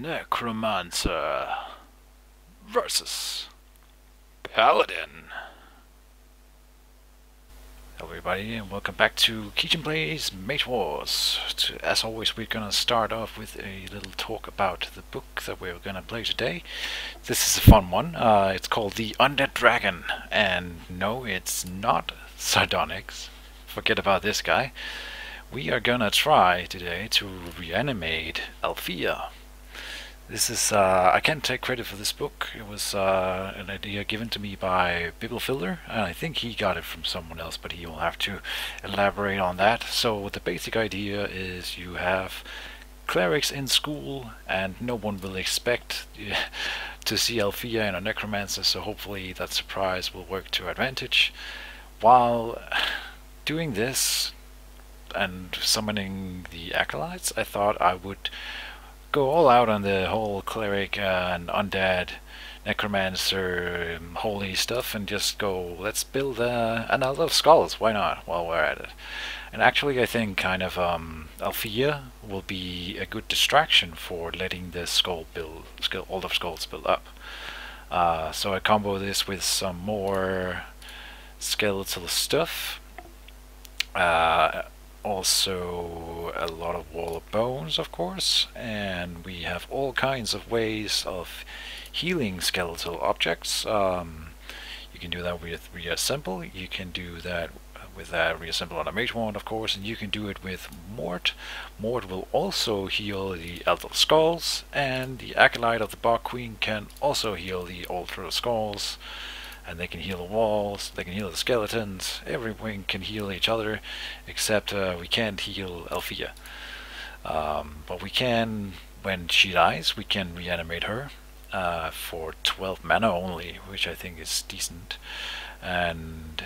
Necromancer versus Paladin. Hello everybody and welcome back to Kitchen Blaze Mage Wars. As always, we're gonna start off with a little talk about the book that we're gonna play today. This is a fun one. It's called The Undead Dragon, and no, it's not Sardonyx. Forget about this guy. We are gonna try today to reanimate Althea. This is, I can't take credit for this book. It was an idea given to me by Bibblefiller, and I think he got it from someone else, but he will have to elaborate on that. So the basic idea is you have clerics in school, and no one will expect to see Althea and a Necromancer, so hopefully that surprise will work to advantage. While doing this and summoning the Acolytes, I thought I would go all out on the whole cleric and undead necromancer holy stuff and just go, let's build another skulls, why not, while we're at it. And actually I think kind of Althea will be a good distraction for letting the all of skulls build up. So I combo this with some more skeletal stuff. Also a lot of wall of bones, of course, and we have all kinds of ways of healing skeletal objects. You can do that with reassemble, you can do that with reassemble on a mage wand, of course, and you can do it with Mort. Mort will also heal the Elder Skulls, and the Acolyte of the Bog Queen can also heal the Altar of Skulls. And they can heal the walls, they can heal the skeletons, everyone can heal each other, except we can't heal Althea. But we can, when she dies, we can reanimate her for 12 mana only, which I think is decent. And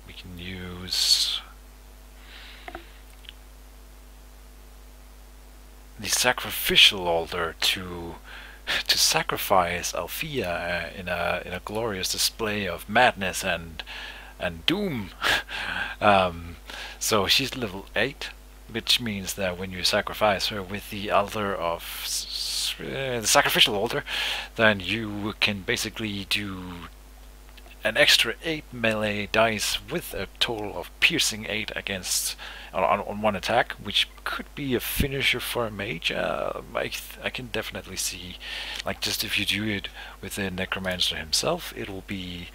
we can use the sacrificial altar to sacrifice Althea in a glorious display of madness and doom. So she's level 8, which means that when you sacrifice her with the altar of the sacrificial altar, then you can basically do an extra 8 melee dice with a total of piercing 8 against on one attack, which could be a finisher for a mage. I can definitely see, like, just if you do it with the Necromancer himself, it will be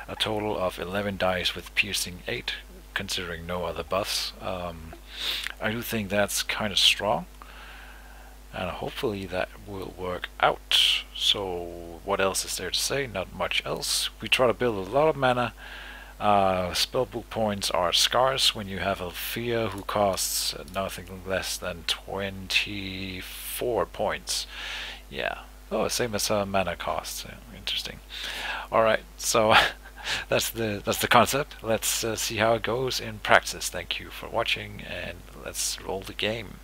a total of 11 dice with piercing 8, considering no other buffs. I do think that's kind of strong, and hopefully that will work out. So what else is there to say? Not much else. We try to build a lot of mana. Spellbook points are scarce when you have Althea, who costs nothing less than 24 points. Yeah. Oh, same as mana costs. Interesting. Alright, so that's the concept. Let's see how it goes in practice. Thank you for watching, and let's roll the game.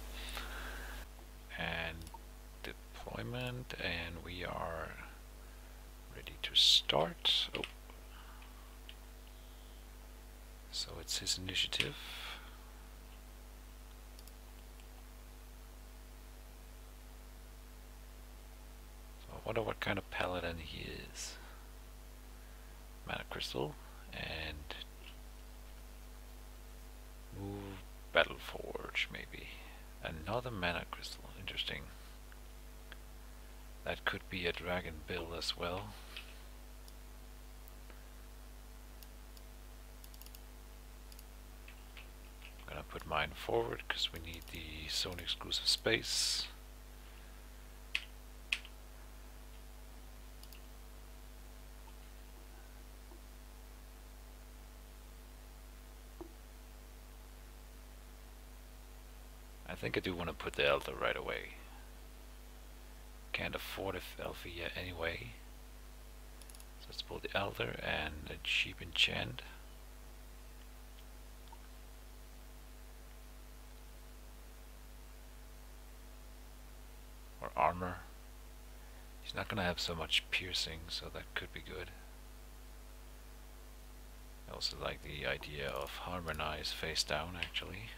And deployment, and we are ready to start. Oh. So it's his initiative. So I wonder what kind of paladin he is. Mana crystal and move battle forge, maybe. Another mana crystal, interesting. That could be a dragon build as well. I'm gonna put mine forward because we need the zone exclusive space. I think I do want to put the Elder right away. Can't afford Althea anyway. So let's pull the Elder and a cheap enchant. Or armor. He's not gonna have so much piercing, so that could be good. I also like the idea of harmonize face down, actually.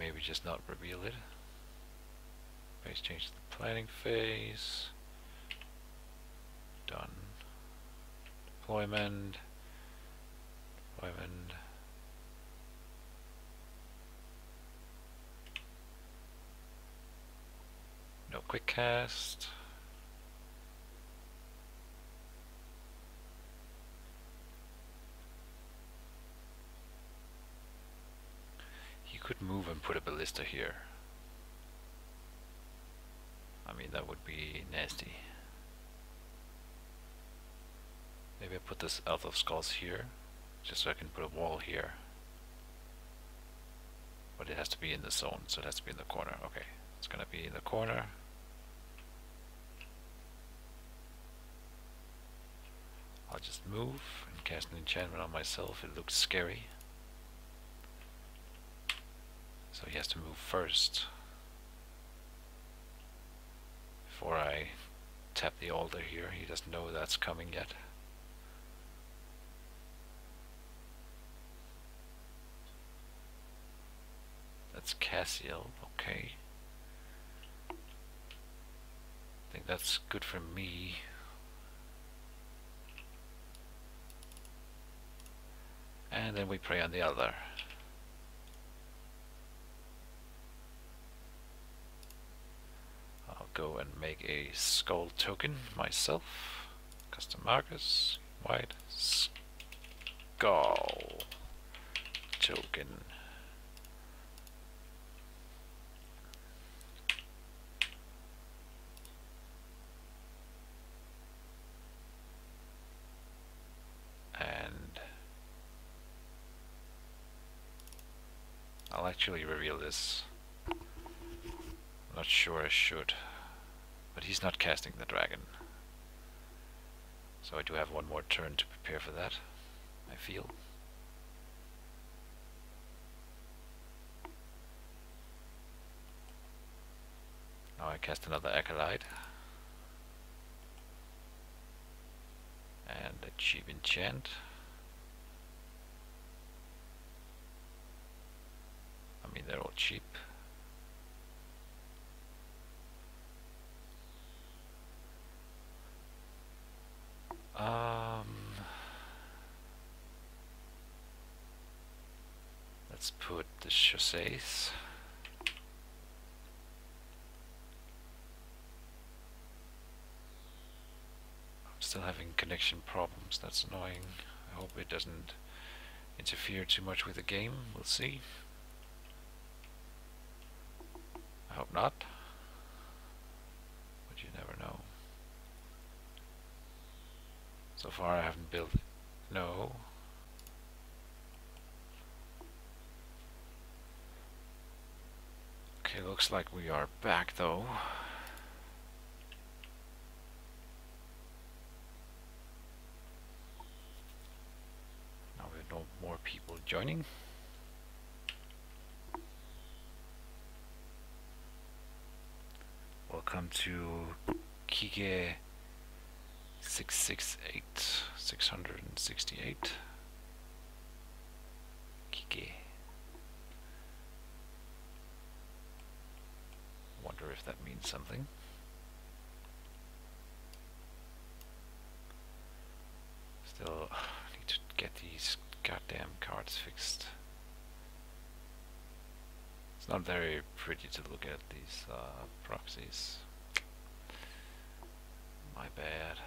maybe just not reveal it. Phase change to the planning phase. Done. Deployment. Deployment. No quick cast. You could move and put a ballista here. I mean, that would be nasty. Maybe I put this Elf of Skulls here, just so I can put a wall here. But it has to be in the zone, so it has to be in the corner. Okay, it's gonna be in the corner. I'll just move and cast an enchantment on myself. It looks scary. So he has to move first before I tap the altar here. He doesn't know that's coming yet. That's Cassiel, okay. I think that's good for me. And then we pray on the other. I'll go and make a skull token myself. Custom markers, white skull token. And I'll actually reveal this. I'm not sure I should, but he's not casting the dragon. So I do have one more turn to prepare for that, I feel. Now I cast another Acolyte. And a cheap enchant. I mean, they're all cheap. Let's put the chassés. I'm still having connection problems, that's annoying. I hope it doesn't interfere too much with the game, we'll see. I hope not, but you never know. So far I haven't built it. No. Okay, looks like we are back though. Now we have no more people joining. Welcome to Kige 668. Kige. Wonder if that means something. Still need to get these goddamn cards fixed. It's not very pretty to look at these proxies. My bad.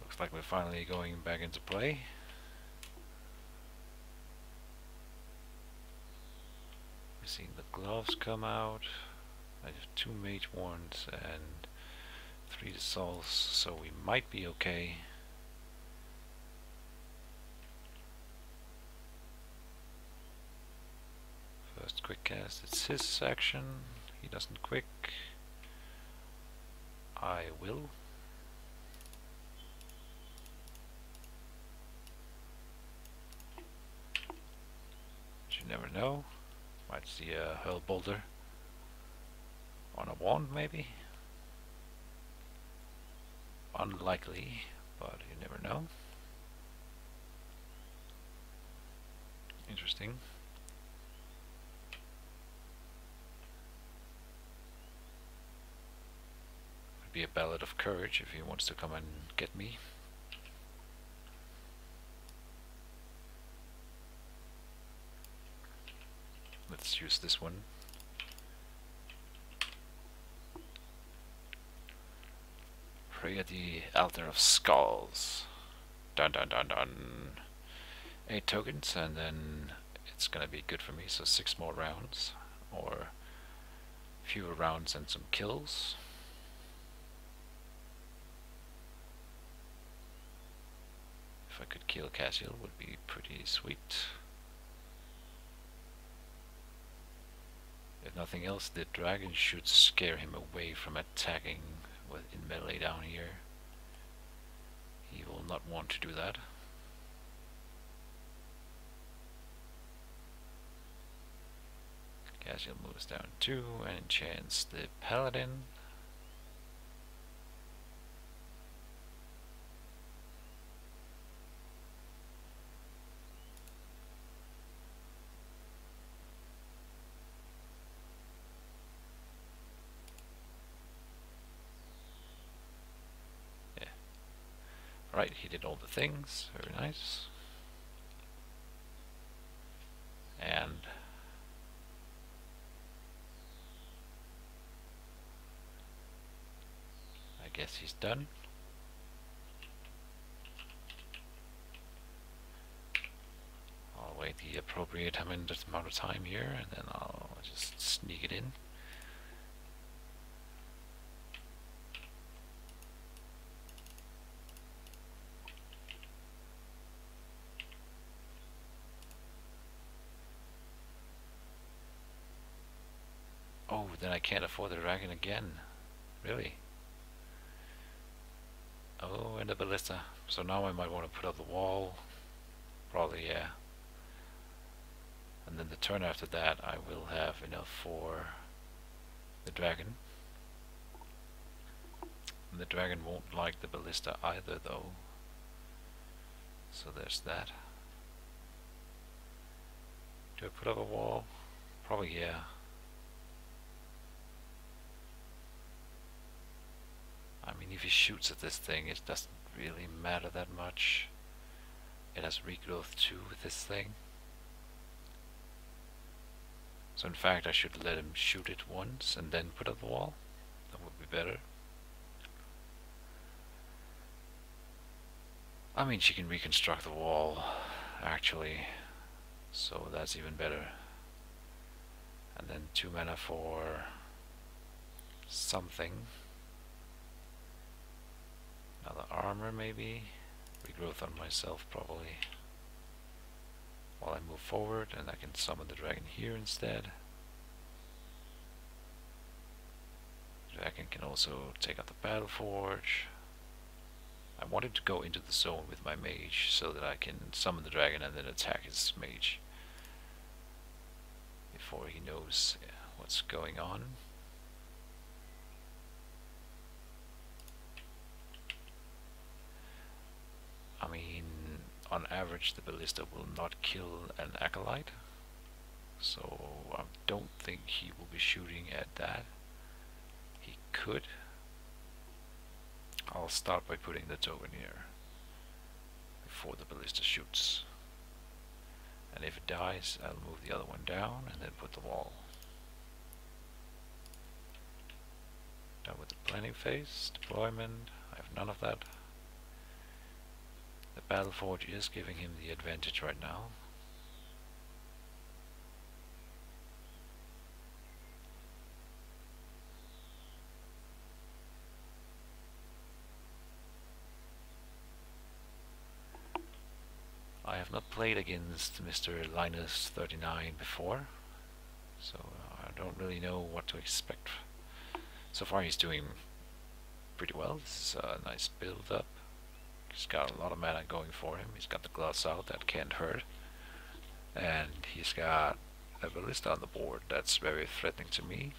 Looks like we're finally going back into play. We've seen the gloves come out. I have 2 mage wands and 3 souls, so we might be okay. First quick cast, it's his action. He doesn't quick. I will. But you never know. Might see a hurl boulder on a wand, maybe. Unlikely, but you never know. interesting. Could be a ballad of courage if he wants to come and get me. Let's use this one. Pray at the altar of skulls. Dun dun dun dun. 8 tokens, and then it's gonna be good for me. So 6 more rounds, or fewer rounds and some kills. If I could kill Cassiel, would be pretty sweet. If nothing else, the dragon should scare him away from attacking in melee down here. He will not want to do that. Cassiel moves down 2 and enchants the Paladin. Right, he did all the things, very nice. And I guess he's done. I'll wait the appropriate amount of time here, and then I'll just sneak it in. Oh, then I can't afford the dragon again. Really? Oh, and the ballista. So now I might want to put up the wall. Probably, yeah. And then the turn after that I will have enough for the dragon. And the dragon won't like the ballista either though. So there's that. Do I put up a wall? Probably, yeah. I mean, if he shoots at this thing, it doesn't really matter that much. It has regrowth too with this thing. So in fact, I should let him shoot it once and then put up the wall. That would be better. I mean, she can reconstruct the wall, actually. So that's even better. And then 2 mana for something. Another armor maybe. Regrowth on myself probably. While I move forward, and I can summon the dragon here instead. The dragon can also take out the battle forge. I wanted to go into the zone with my mage so that I can summon the dragon and then attack his mage before he knows what's going on. I mean, on average the ballista will not kill an acolyte, so I don't think he will be shooting at that. He could. I'll start by putting the token here before the ballista shoots, and if it dies I'll move the other one down and then put the wall. Done with the planning phase, deployment. I have none of that. The battle forge is giving him the advantage right now. I have not played against Mr Linus 39 before, so I don't really know what to expect. So far he's doing pretty well. This is a nice build up. He's got a lot of mana going for him. He's got the gloves out, that can't hurt. And he's got a ballista on the board, that's very threatening to me.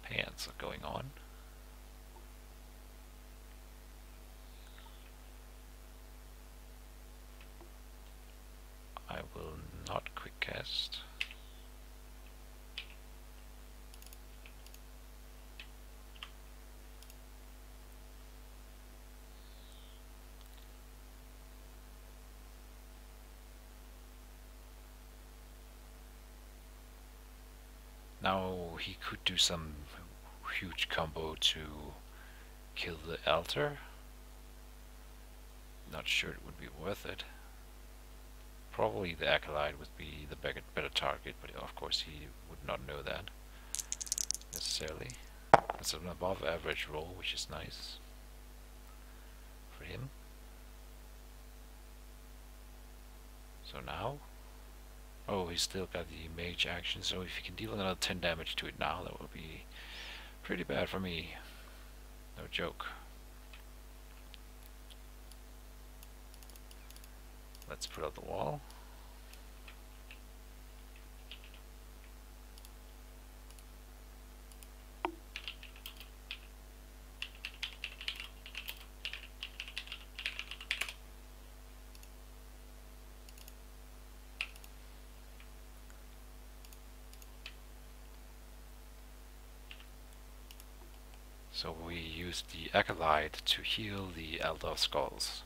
Pants are going on. first. Now he could do some huge combo to kill the altar. Not sure it would be worth it. Probably the acolyte would be the better target, but of course he would not know that necessarily. It's an above average roll, which is nice for him. So now, oh, he's still got the mage action, so if he can deal another 10 damage to it now, that would be pretty bad for me. No joke. Let's put up the wall. So we use the acolyte to heal the Elder Skulls.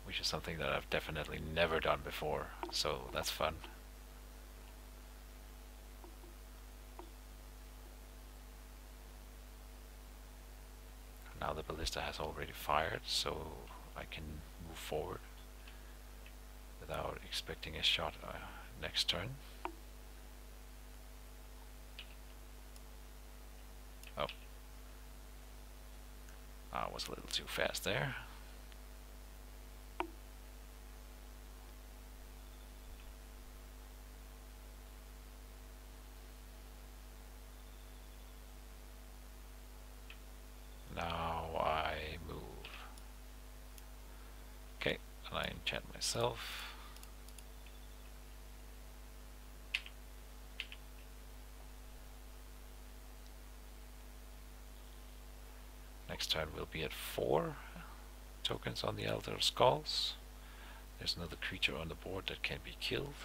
Which is something that I've definitely never done before, so that's fun. Now the ballista has already fired, so I can move forward without expecting a shot next turn. Oh, I was a little too fast there. Now I move. Okay, and I enchant myself. Next turn we'll be at 4 tokens on the Elder Skulls. There's another creature on the board that can be killed.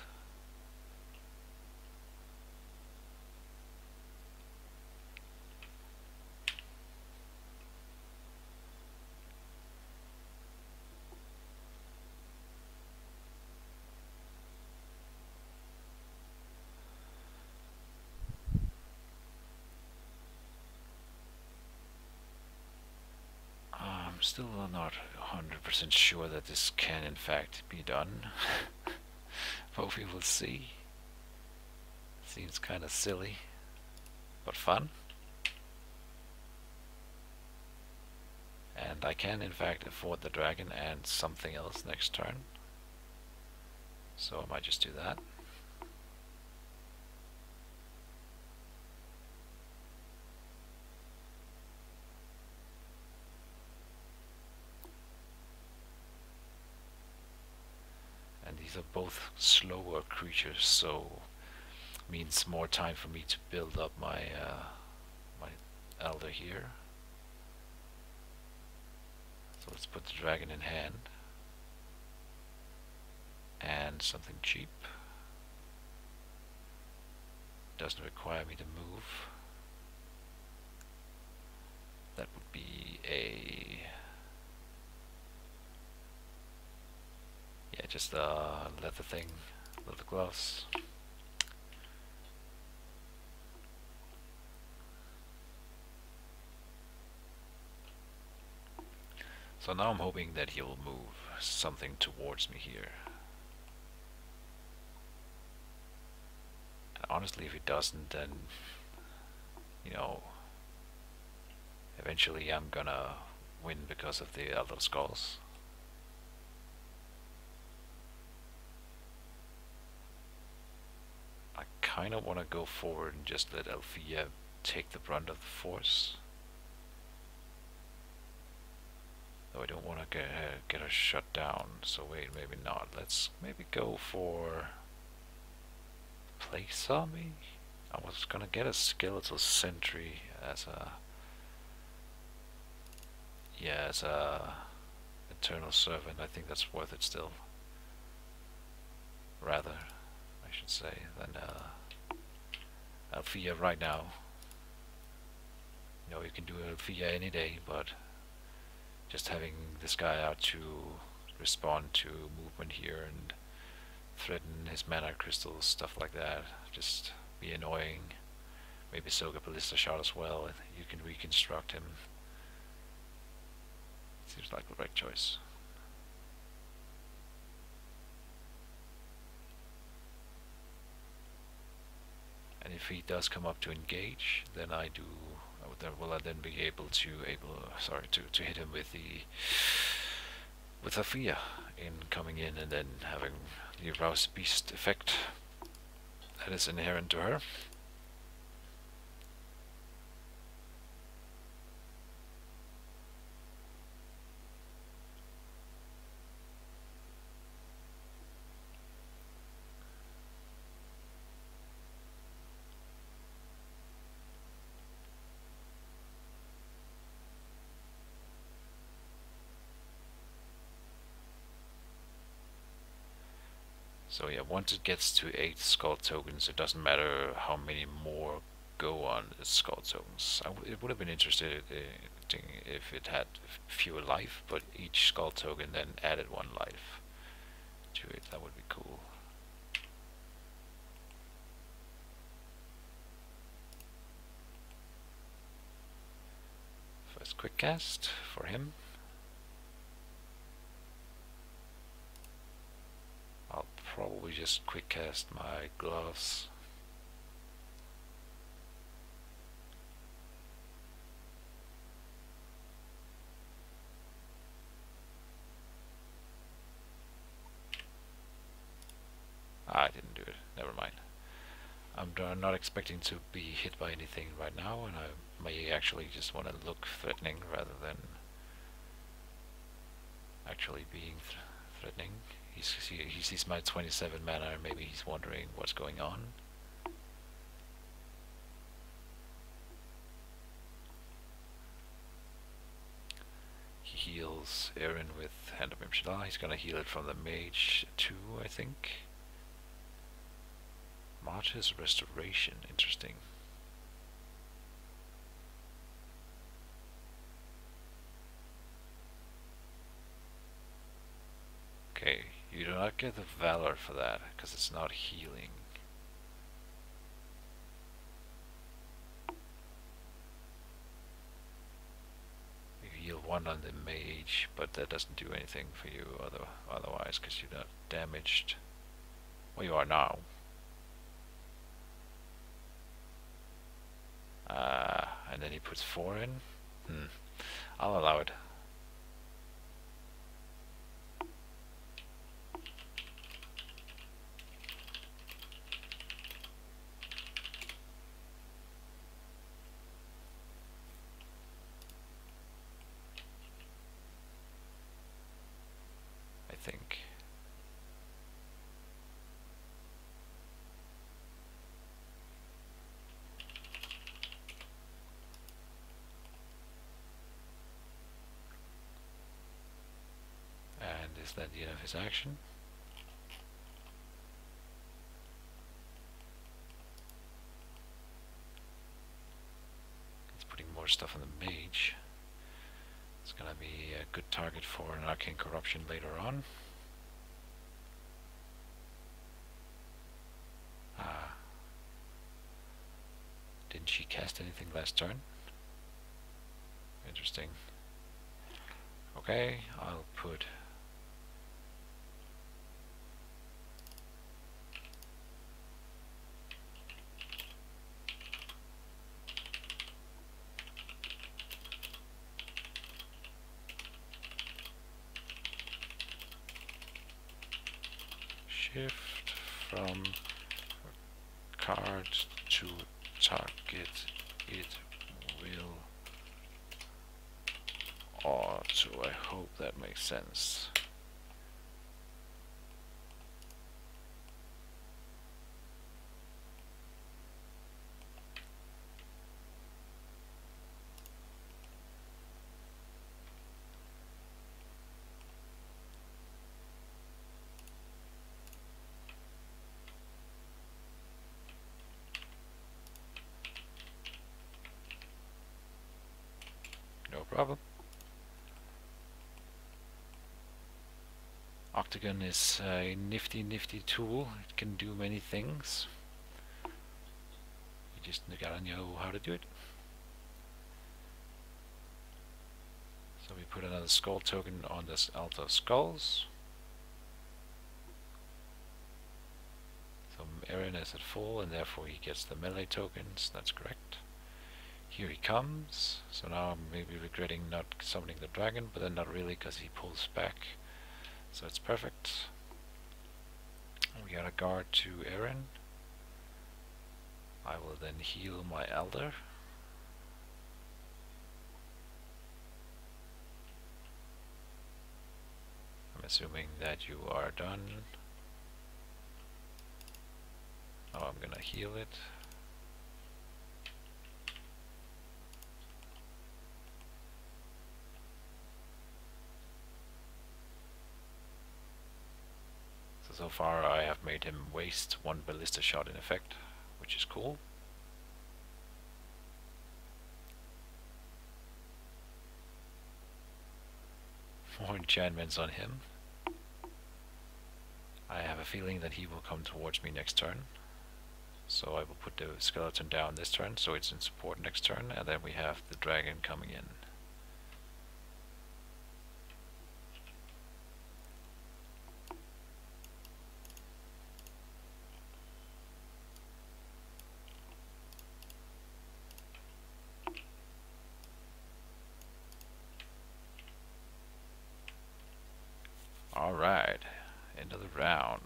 I'm still not 100% sure that this can in fact be done, but we will see. Seems kind of silly, but fun. And I can in fact afford the dragon and something else next turn, so I might just do that. And these are both slower creatures, so means more time for me to build up my my elder here. So let's put the dragon in hand and something cheap. Doesn't require me to move. That would be a just a leather thing, leather gloves. So now I'm hoping that he'll move something towards me here. And honestly, if he doesn't, then, you know, eventually I'm gonna win because of the Elder Skulls. I kind of want to go forward and just let Althea take the brunt of the force. Though I don't want to get her shut down, so wait, maybe not. Let's maybe go for Plague Zombie I was gonna get a skeletal sentry as a, yeah, as a eternal servant. I think that's worth it still. Rather, I should say, than Althea right now. You know, you can do Althea any day, but just having this guy out to respond to movement here and threaten his mana crystals, stuff like that, just be annoying. Maybe soak a ballista shot as well. You can reconstruct him. Seems like the right choice. And if he does come up to engage, then I will I then be able to to hit him with Althea in coming in and then having the aroused beast effect that is inherent to her. So yeah, once it gets to 8 skull tokens, it doesn't matter how many more go on its skull tokens. It would have been interested if it had fewer life, but each skull token then added 1 life to it. That would be cool. First quick cast for him. I'll probably just quick cast my gloves. I didn't do it. Never mind. I'm not expecting to be hit by anything right now, and I may actually just want to look threatening rather than actually being threatening. He sees my 27 mana, and maybe he's wondering what's going on. He heals Aaron with Hand of Imshadal. He's gonna heal it from the Mage too, I think. Martyr's Restoration, interesting. Okay, you do not get the Valor for that, because it's not healing. You heal 1 on the Mage, but that doesn't do anything for you otherwise, because you're not damaged. Well, you are now. And then he puts 4 in. I'll allow it. I think. And is that the end of his action? He's putting more stuff on the Mage. It's gonna be a good target for an Arcane Corruption later on. Didn't she cast anything last turn? Interesting. Okay, I'll put shift from card to target. It will auto. I hope that makes sense. problem. Octagon is a nifty tool. It can do many things. You just gotta know how to do it. So we put another skull token on this altar of skulls. So Aaron is at full, and therefore he gets the melee tokens. That's correct. Here he comes. So now I'm maybe regretting not summoning the dragon, but then not really, because he pulls back. So it's perfect. We got a guard to Aaron. I will then heal my elder. I'm assuming that you are done. Now I'm gonna heal it. So far I have made him waste one ballista shot in effect, which is cool. More enchantments on him. I have a feeling that he will come towards me next turn. So I will put the skeleton down this turn, so it's in support next turn, and then we have the dragon coming in. Alright, end of the round.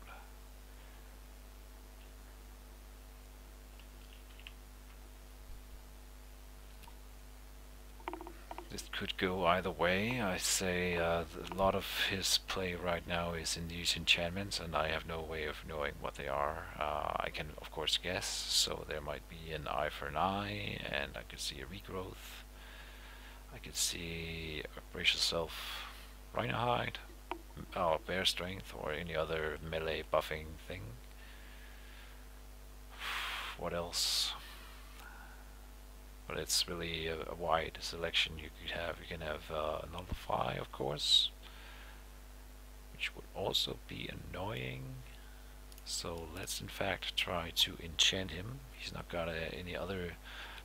This could go either way. I say a lot of his play right now is in these enchantments, and I have no way of knowing what they are. I can of course guess, so there might be an eye for an eye, and I could see a regrowth. I could see a brace yourself, rhino hide, bear strength, or any other melee buffing thing. What else? But it's really a wide selection you could have. You can have nullify, of course, which would also be annoying. So let's in fact try to enchant him. He's not got any other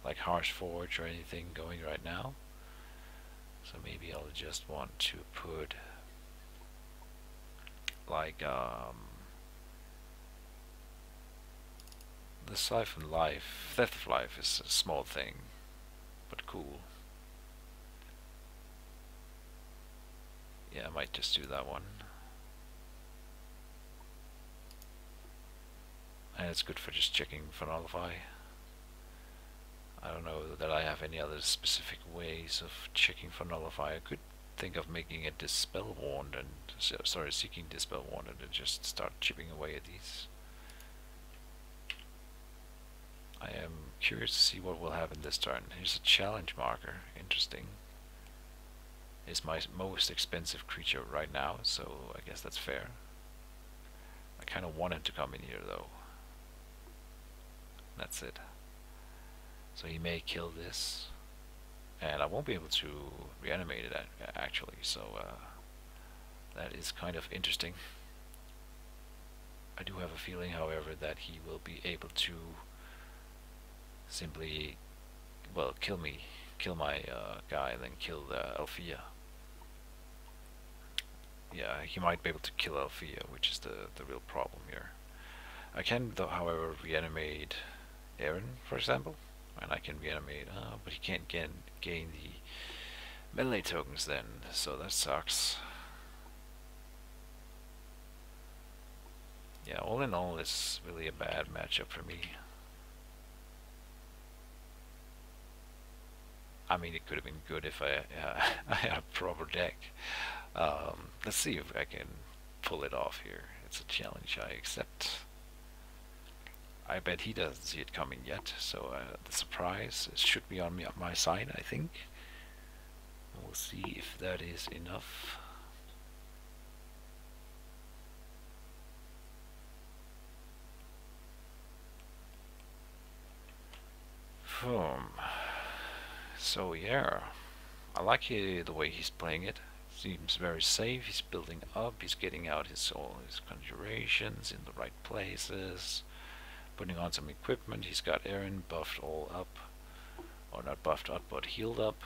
like harsh forge or anything going right now. So maybe I'll just want to put like the Siphon Life, Theft of Life is a small thing, but cool. Yeah, I might just do that one. And it's good for just checking for nullify. I don't know that I have any other specific ways of checking for nullify. I could think of making a Dispel Wand and seeking Dispel Wand and just start chipping away at these. I am curious to see what will happen this turn. Here's a challenge marker. Interesting. It's my most expensive creature right now, so I guess that's fair. I kind of want him to come in here though. That's it. So he may kill this, and I won't be able to reanimate it actually, so that is kind of interesting. I do have a feeling, however, that he will be able to simply, well, kill my guy, and then kill the Althea. Yeah, he might be able to kill Althea, which is the real problem here. I can, though, however, reanimate Aaron, for example, and I can reanimate, but he can't gain the melee tokens then, so that sucks. Yeah, all in all, it's really a bad matchup for me. I mean, it could have been good if I had a proper deck. Let's see if I can pull it off here. It's a challenge I accept. I bet he doesn't see it coming yet, so the surprise should be on my side, I think. We'll see if that is enough. So yeah, I like the way he's playing it. Seems very safe. He's building up. He's getting out all his conjurations in the right places. Putting on some equipment. He's got Aaron buffed all up, or not buffed up, but healed up,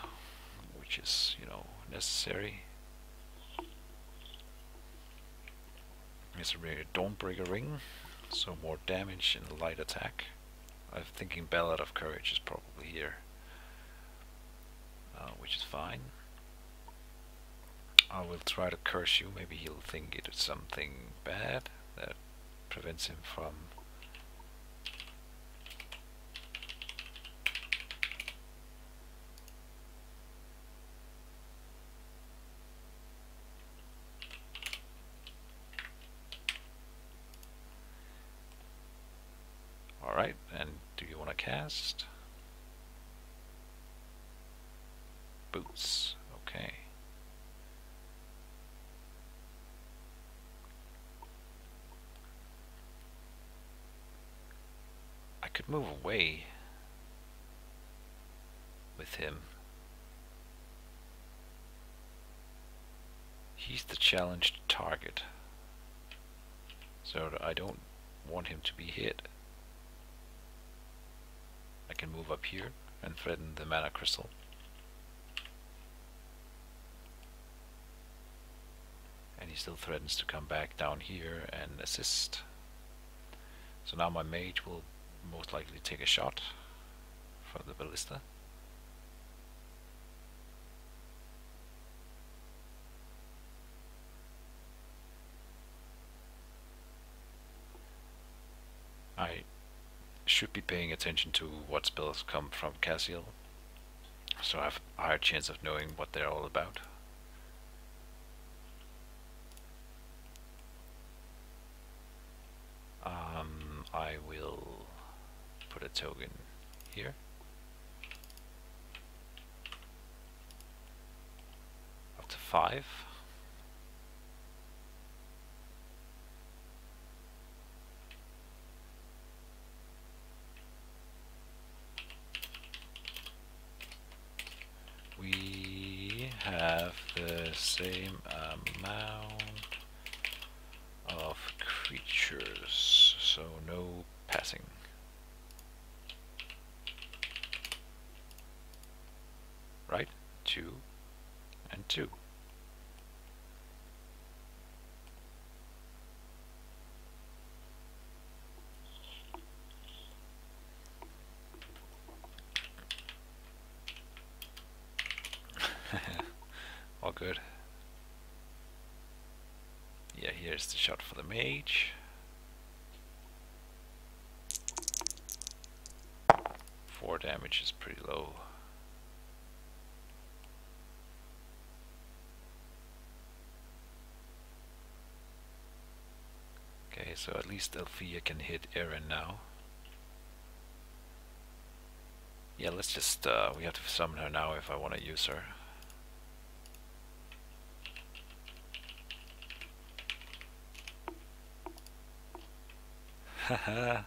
which is, you know, necessary. Here's a Dawnbreaker ring, so more damage in the light attack. I'm thinking Ballad of Courage is probably here, which is fine. I will try to curse you. Maybe he'll think it is something bad that prevents him from. Alright, and do you want to cast? Boots, okay. I could move away with him. He's the challenged target, so I don't want him to be hit. I can move up here and threaten the mana crystal. And he still threatens to come back down here and assist. So now my mage will most likely take a shot from the ballista. I should be paying attention to what spells come from Cassiel, so I have a higher chance of knowing what they're all about. I will put a token here. Up to 5. We have the same amount of creatures, so no passing. Right? 2 and 2. All good. Yeah, here's the shot for the mage. 4 damage is pretty low. Okay, so at least Althea can hit Aaron now. Yeah, let's just, we have to summon her now if I want to use her. Haha.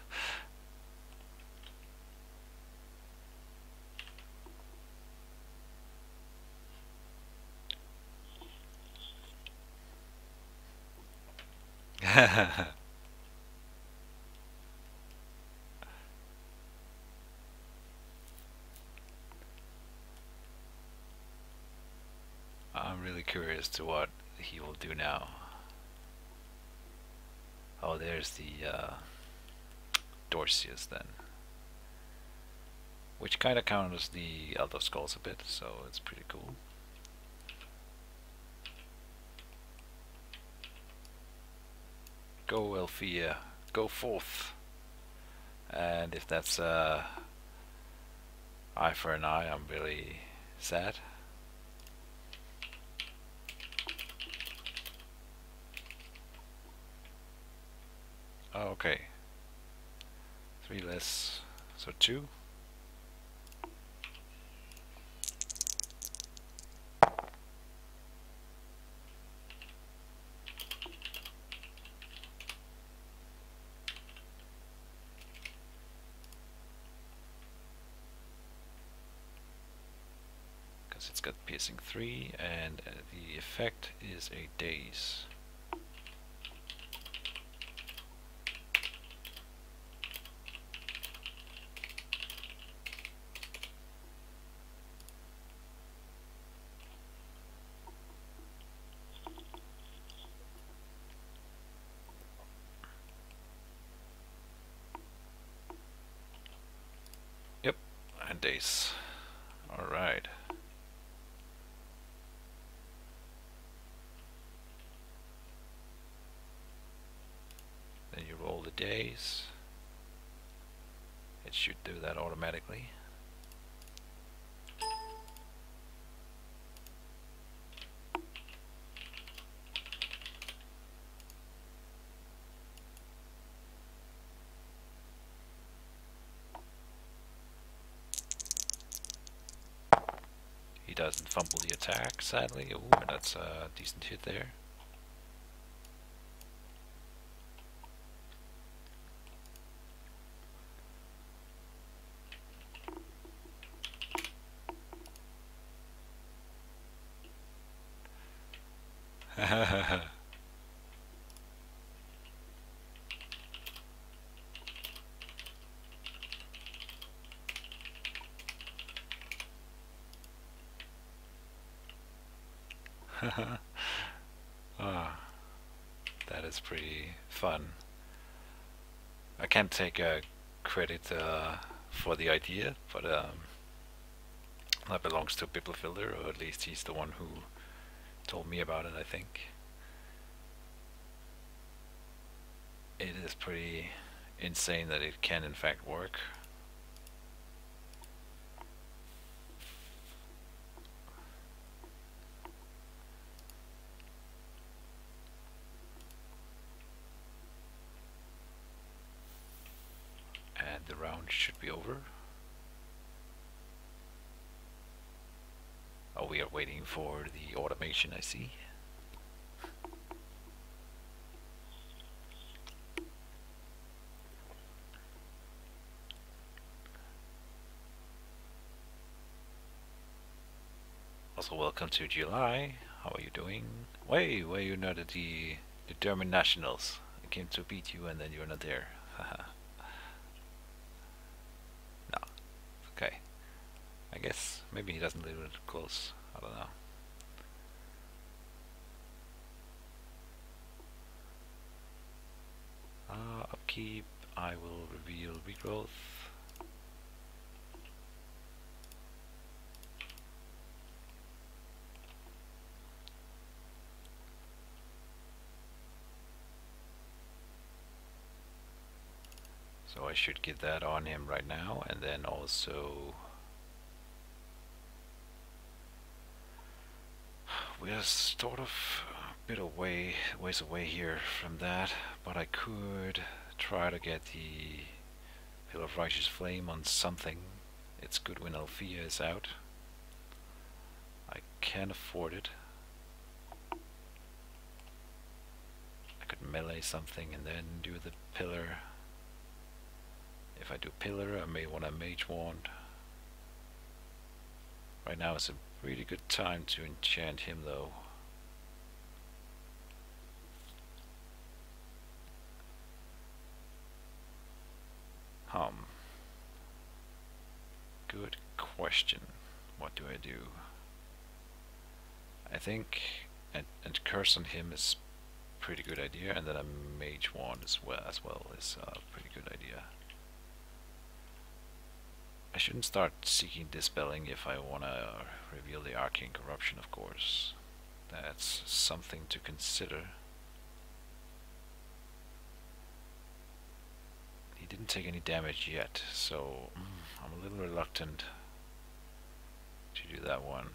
I'm really curious to what he will do now. Oh, there's the Dorcius then, which kind of counters the Elder Skulls a bit, so it's pretty cool. Go Althea, go forth. And if that's eye for an eye, I'm really sad. Oh, okay. 3 less, so 2. because it's got piercing 3, and the effect is a daze. Yep, and daze. Alright. Then you roll the daze. It should do that automatically. He doesn't fumble the attack, sadly. Ooh, and that's a decent hit there. Ah, that is pretty fun. I can't take credit for the idea, but that belongs to Biblifielder, or at least he's the one who told me about it, I think. It is pretty insane that it can in fact work. And the round should be over. Oh, we are waiting for the automation, I see. Also, welcome to July. How are you doing? Wait, you're not at the German Nationals. I came to beat you and then you're not there. Haha. No. Okay. I guess maybe he doesn't live it close. I don't know. Upkeep. I will reveal regrowth. So I should get that on him right now, and then also we're sort of a bit ways away here from that, but I could try to get the Pillar of Righteous Flame on something. It's good when Althea is out. I can afford it. I could melee something and then do the pillar. If I do pillar, I may want a Mage Wand. Right now is a really good time to enchant him though. Good question. What do I do? I think and curse on him is a pretty good idea, and then a Mage Wand as well is a pretty good idea. I shouldn't start seeking dispelling if I want to reveal the Arcane Corruption, of course. That's something to consider. He didn't take any damage yet, so I'm a little reluctant to do that one.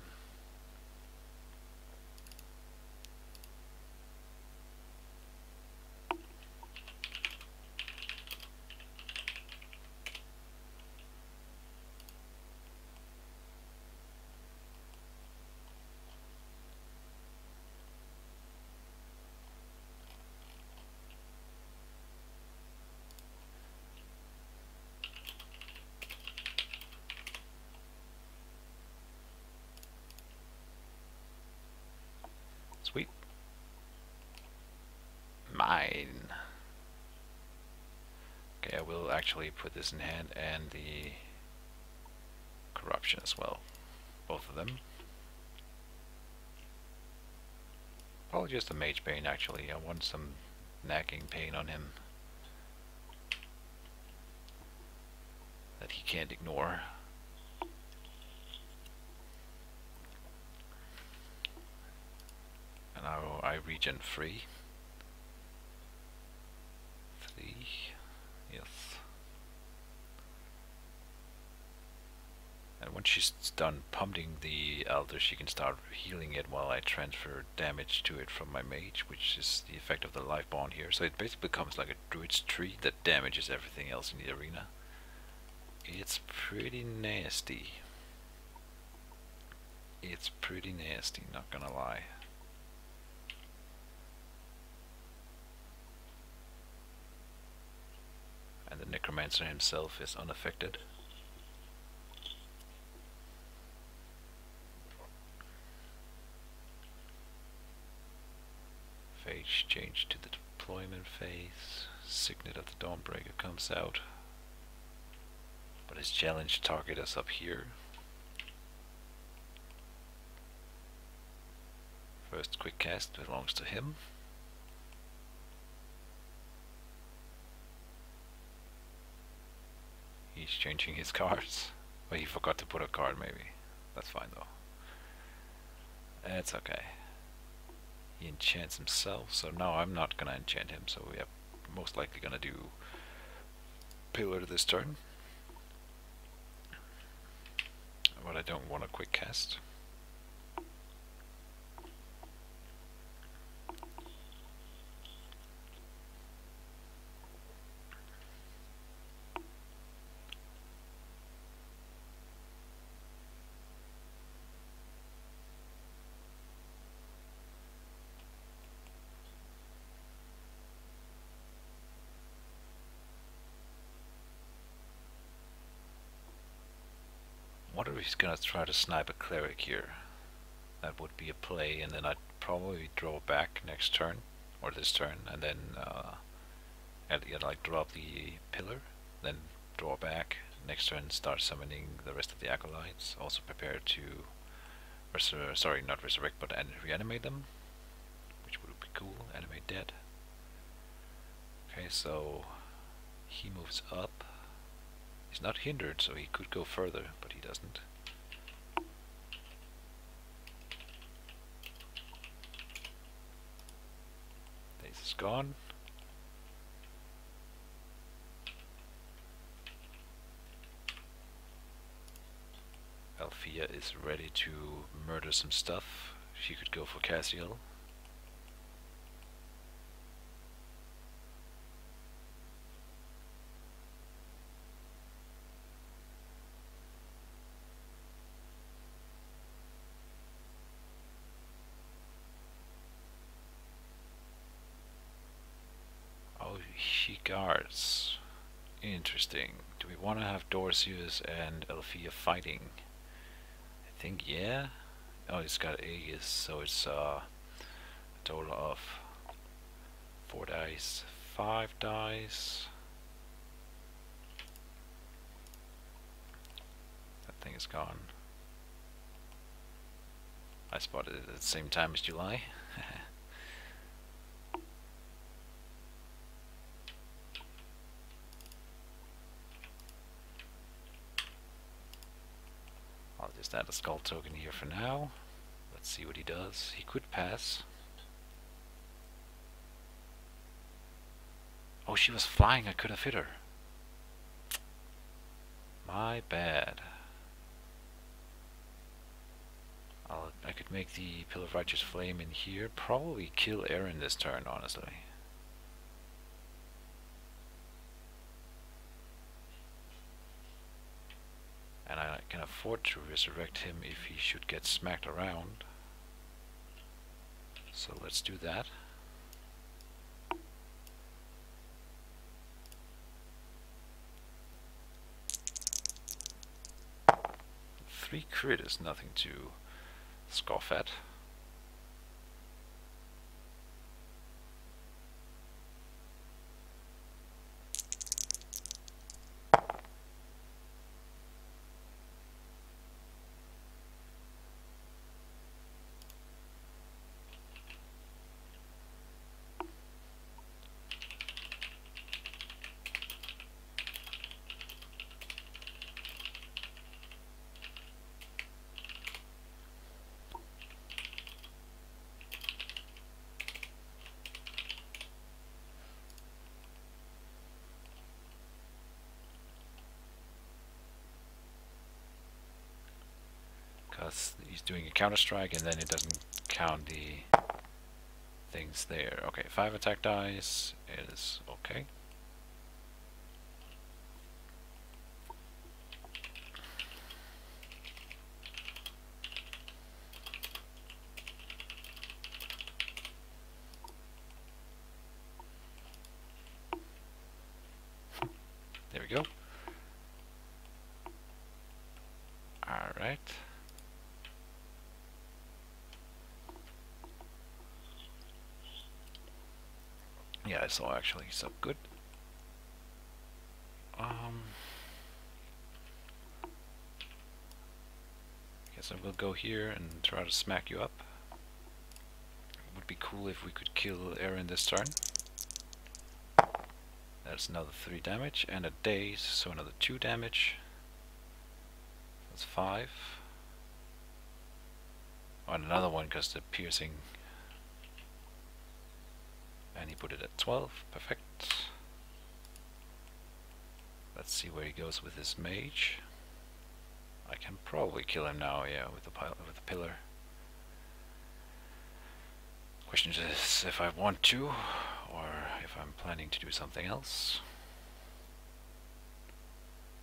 fine. Okay, I will actually put this in hand and the corruption as well. Both of them. Probably just the mage pain actually. I want some nagging pain on him that he can't ignore. And now I regen 3. Yes. And when she's done pummeling the elder, she can start healing it while I transfer damage to it from my mage, which is the effect of the life bond here. So it basically becomes like a druid's tree that damages everything else in the arena. It's pretty nasty. It's pretty nasty, not gonna lie. And the Necromancer himself is unaffected. Phase change to the deployment phase. Signet of the Dawnbreaker comes out. But his challenge target is up here. First quick cast belongs to him. He's changing his cards. Well, he forgot to put a card maybe. That's fine though. It's okay. He enchants himself, so now I'm not gonna enchant him, so we are most likely gonna do Pillar this turn. But I don't want a quick cast. I wonder if he's gonna try to snipe a cleric here. That would be a play, and then I'd probably draw back next turn, or this turn, and then like drop the pillar, then draw back next turn, start summoning the rest of the acolytes. Also prepare to not resurrect, but reanimate them, which would be cool. Animate dead. Okay, so he moves up. He's not hindered, so he could go further, but he doesn't. This is gone. Althea is ready to murder some stuff. She could go for Cassiel. She guards. Interesting. Do we want to have Dorcius and Althea fighting? I think yeah. Oh, it's got Aegis, so it's a total of 4 dice, 5 dice. That thing is gone. I spotted it at the same time as July. I'll just add a skull token here for now. Let's see what he does. He could pass. Oh, she was flying. I could have hit her. My bad. I could make the Pillar of Righteous Flame in here. Probably kill Aaron this turn, honestly. And I can afford to resurrect him if he should get smacked around. So let's do that. Three crit is nothing to scoff at. because he's doing a counter strike and then it doesn't count the things there. Okay, 5 attack dice is okay. There we go. Alright. Yeah, I saw actually, so good. Guess I will go here and try to smack you up. It would be cool if we could kill Aaron this turn. That's another 3 damage and a daze, so another 2 damage. That's 5. Oh, and another one because the piercing. And he put it at 12. Perfect. Let's see where he goes with his mage. I can probably kill him now, yeah, with the pillar. Question is if I want to, or if I'm planning to do something else.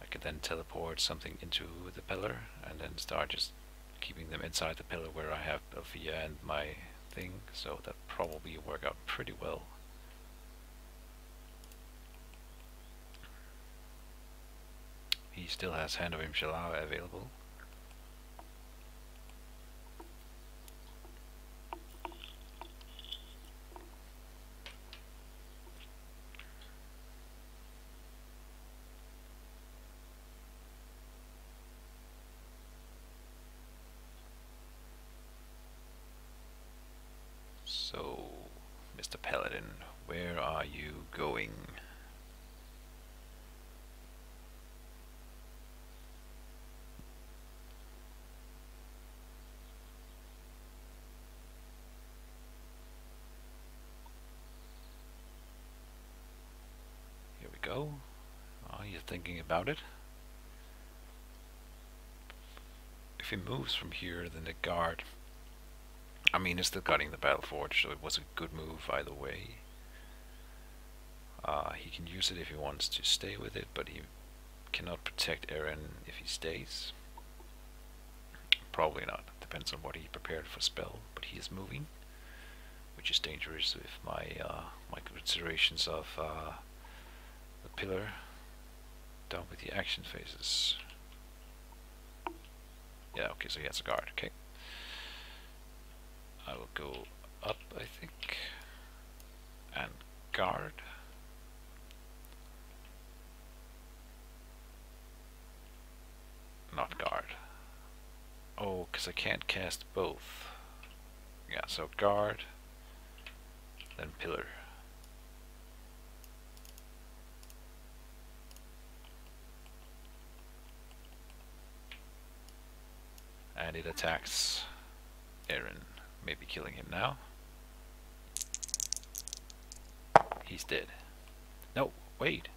I could then teleport something into the pillar and then start just keeping them inside the pillar where I have Althea and my thing, so that probably work out pretty well. He still has Hand of Imshallah available. So, Mr. Paladin, where are you going? Here we go. Oh, you're thinking about it. If he moves from here, then the guard... I mean, he's still guarding the Battle Forge, so it was a good move either way. He can use it if he wants to stay with it, but he cannot protect Aaron if he stays. Probably not. Depends on what he prepared for spell, but he is moving, which is dangerous with my my considerations of the pillar down with the action phases. Yeah, okay, so he has a guard, okay. I will go up, I think, and guard. Not guard. Oh, because I can't cast both. Yeah, so guard, then pillar. And it attacks Aaron. Maybe killing him now. He's dead. No, wait.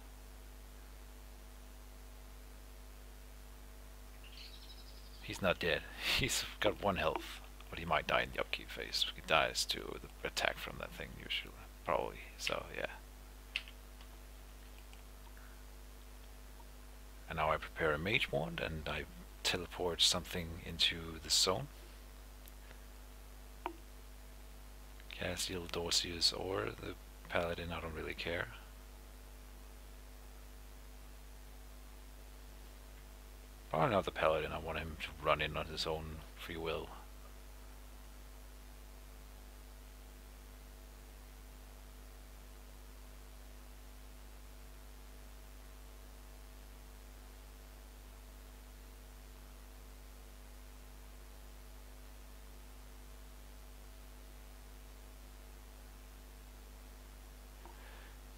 He's not dead. He's got 1 health, but he might die in the upkeep phase. He dies to the attack from that thing usually, probably. So yeah. And now I prepare a mage wand and I teleport something into the zone. Castiel, Dorcius, or the Paladin, I don't really care. Probably not the Paladin, I want him to run in on his own free will.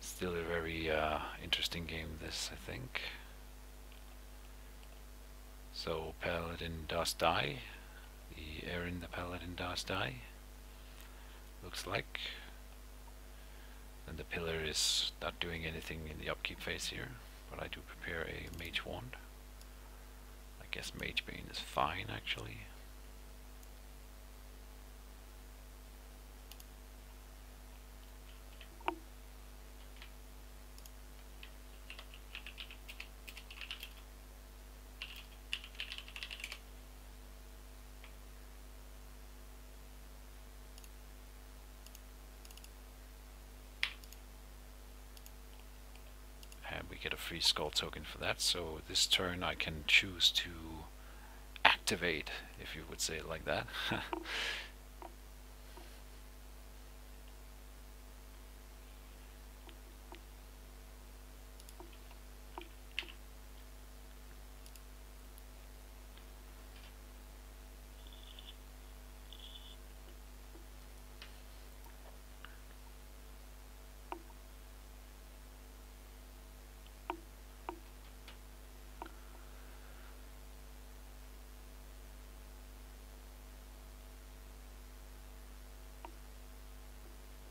Still a very interesting game, this, I think. So Paladin does die. The Aaron the Paladin does die. Looks like. And the pillar is not doing anything in the upkeep phase here, but I do prepare a mage wand. I guess Mage Bane is fine actually. get a free skull token for that. So this turn I can choose to activate, if you would say it like that.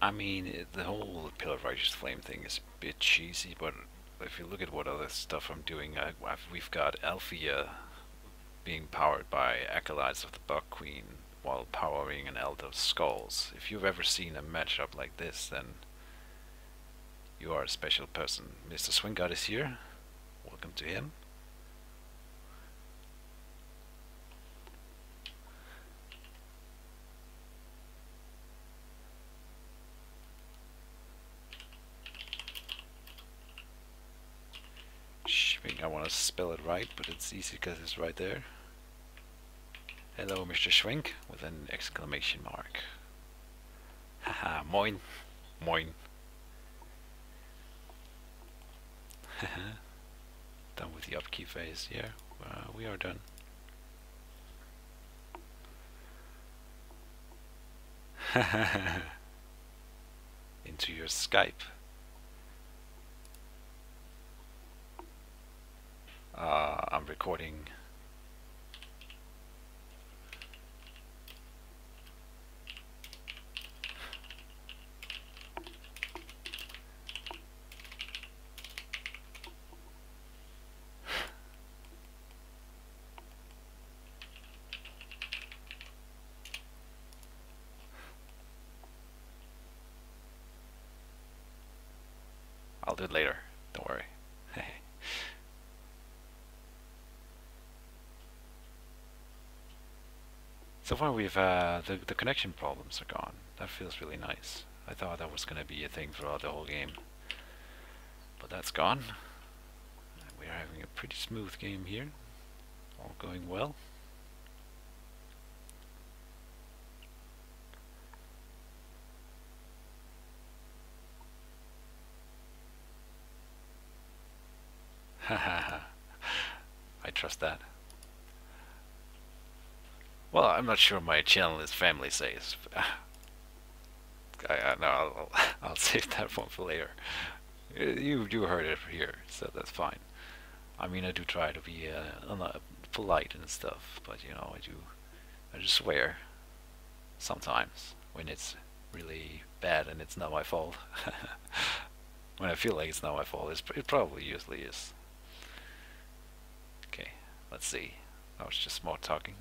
I mean, the whole Pillar of Righteous Flame thing is a bit cheesy, but if you look at what other stuff I'm doing, we've got Althea being powered by Acolytes of the Buck Queen while powering an Elder of Skulls. If you've ever seen a matchup like this, then you are a special person. Mr. Swing God is here. Welcome to him. I want to spell it right, but it's easy because it's right there. Hello, Mr. Schwink, with an exclamation mark. Haha, moin. Moin. Done with the upkeep phase, yeah, we are done. Into your Skype. I'm recording. I'll do it later, don't worry. So far we've, the connection problems are gone. That feels really nice. I thought that was gonna be a thing throughout the whole game. But that's gone. We are having a pretty smooth game here. All going well. Haha. I trust that. Well, I'm not sure my channel is family safe. No, I'll save that one for later. You heard it here, so that's fine. I mean, I do try to be polite and stuff, but you know, I just swear sometimes when it's really bad and it's not my fault. When I feel like it's not my fault, it probably usually is. Okay, let's see. That was just smart talking.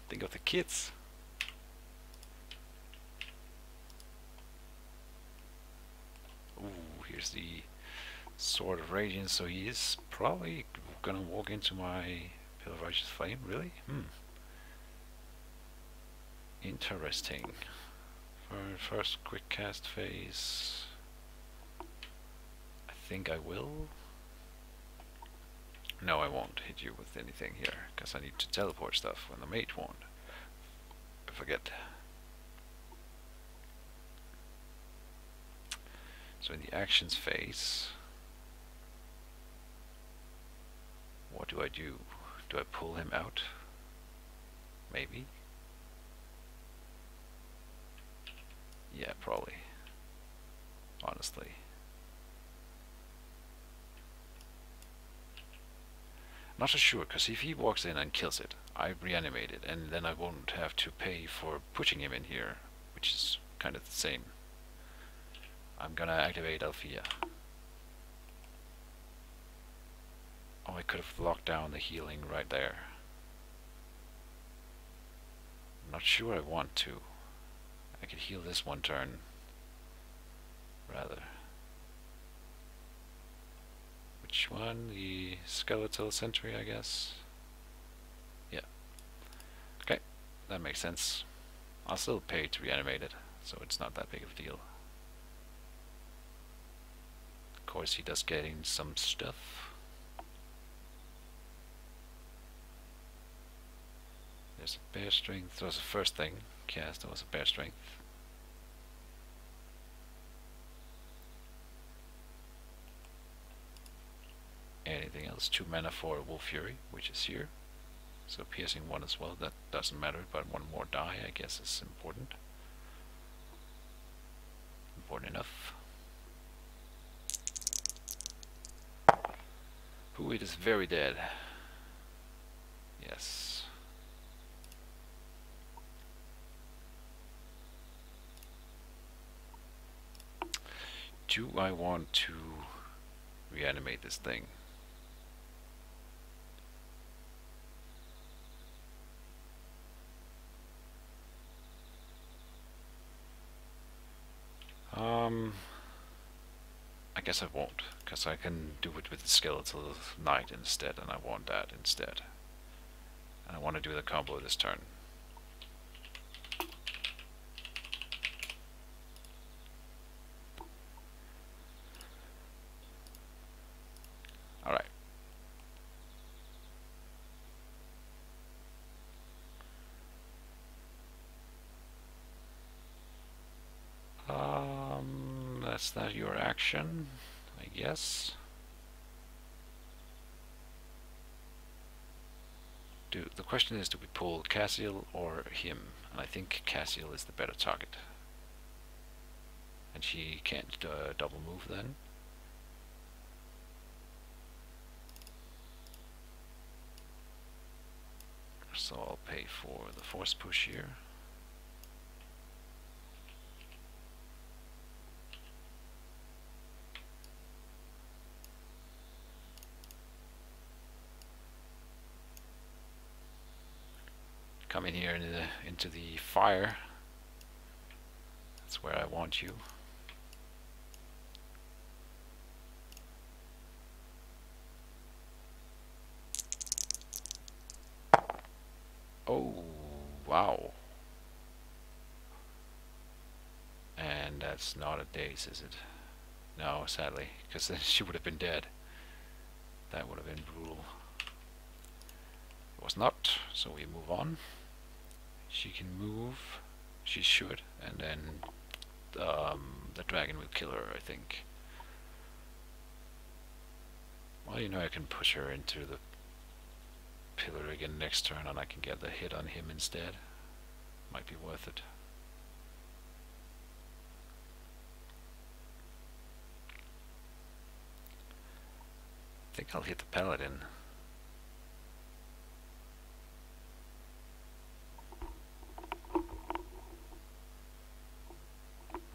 Think of the kids. Ooh, here's the Sword of Radiance, so he is probably gonna walk into my Pillar of Righteous Flame, really? Interesting. For first quick cast phase, I think I will. No, I won't hit you with anything here, because I need to teleport stuff when the Mage won't. I forget. So in the actions phase, what do I do? Do I pull him out? Maybe. Yeah, probably. Honestly. Not so sure, because if he walks in and kills it, I reanimate it, and then I won't have to pay for pushing him in here, which is kind of the same. I'm gonna activate Althea. Oh, I could have locked down the healing right there. I'm not sure I want to. I could heal this one turn, rather. Which one? The skeletal sentry, I guess. Yeah, that makes sense. I'll still pay to reanimate it, so it's not that big of a deal. Of course, he does getting some stuff. There's a bear strength. That was the first thing cast. That was a bear strength. Anything else? 2 mana for Wolf Fury, which is here. So piercing 1 as well. That doesn't matter, but 1 more die, I guess, is important. Important enough. Ooh, it is very dead. Yes. Do I want to reanimate this thing? I guess I won't, because I can do it with the Skeletal Knight instead, and I want that instead. And I want to do the combo this turn. Alright. That's not your action, I guess. The question is, do we pull Cassiel or him? And I think Cassiel is the better target. And she can't double move then. So I'll pay for the force push here. Come in here into the fire. That's where I want you. Oh, wow. And that's not a daze, is it? No, sadly, because then she would have been dead. That would have been brutal. It was not, so we move on. She can move. She should, and then the dragon will kill her, I think. Well, you know, I can push her into the pillar again next turn, and I can get the hit on him instead. Might be worth it. I think I'll hit the paladin.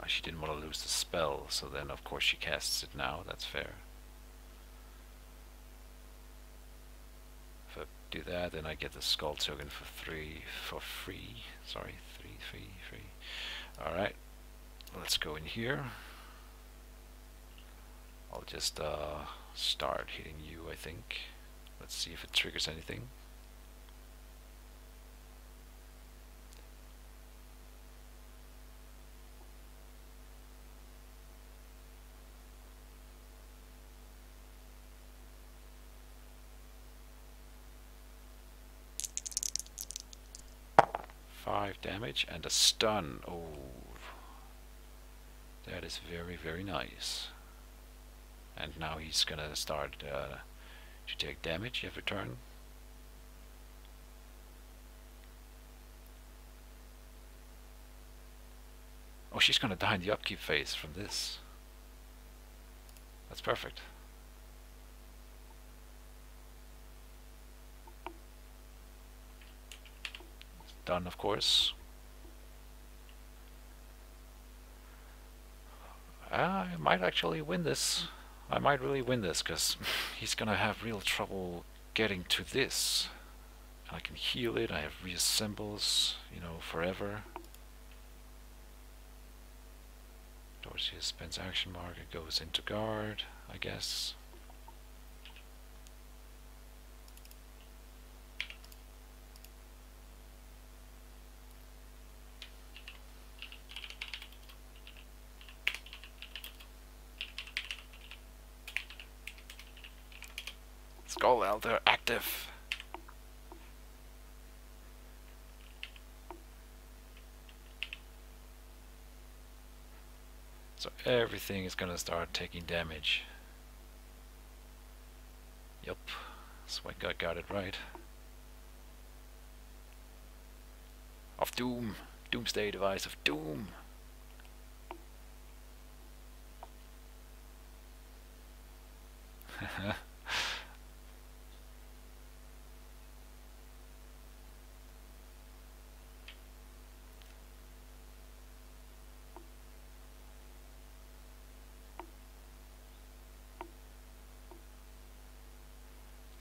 She didn't want to lose the spell, so then of course she casts it now. That's fair. If I do that, then I get the skull token for free. Sorry, three. Alright, let's go in here. I'll just start hitting you, I think. Let's see if it triggers anything. Damage and a stun. Oh, that is very, very nice. And now he's gonna start to take damage every turn. Oh, she's gonna die in the upkeep phase from this. That's perfect. Done, of course. I might actually win this. I might really win this, because he's gonna have real trouble getting to this. I can heal it, I have reassembles, you know, forever. Dorsey spends action mark, it goes into guard, I guess. Skull Elder active. So everything is gonna start taking damage. Yup, so I got it right. Of Doom. Doomsday device of Doom.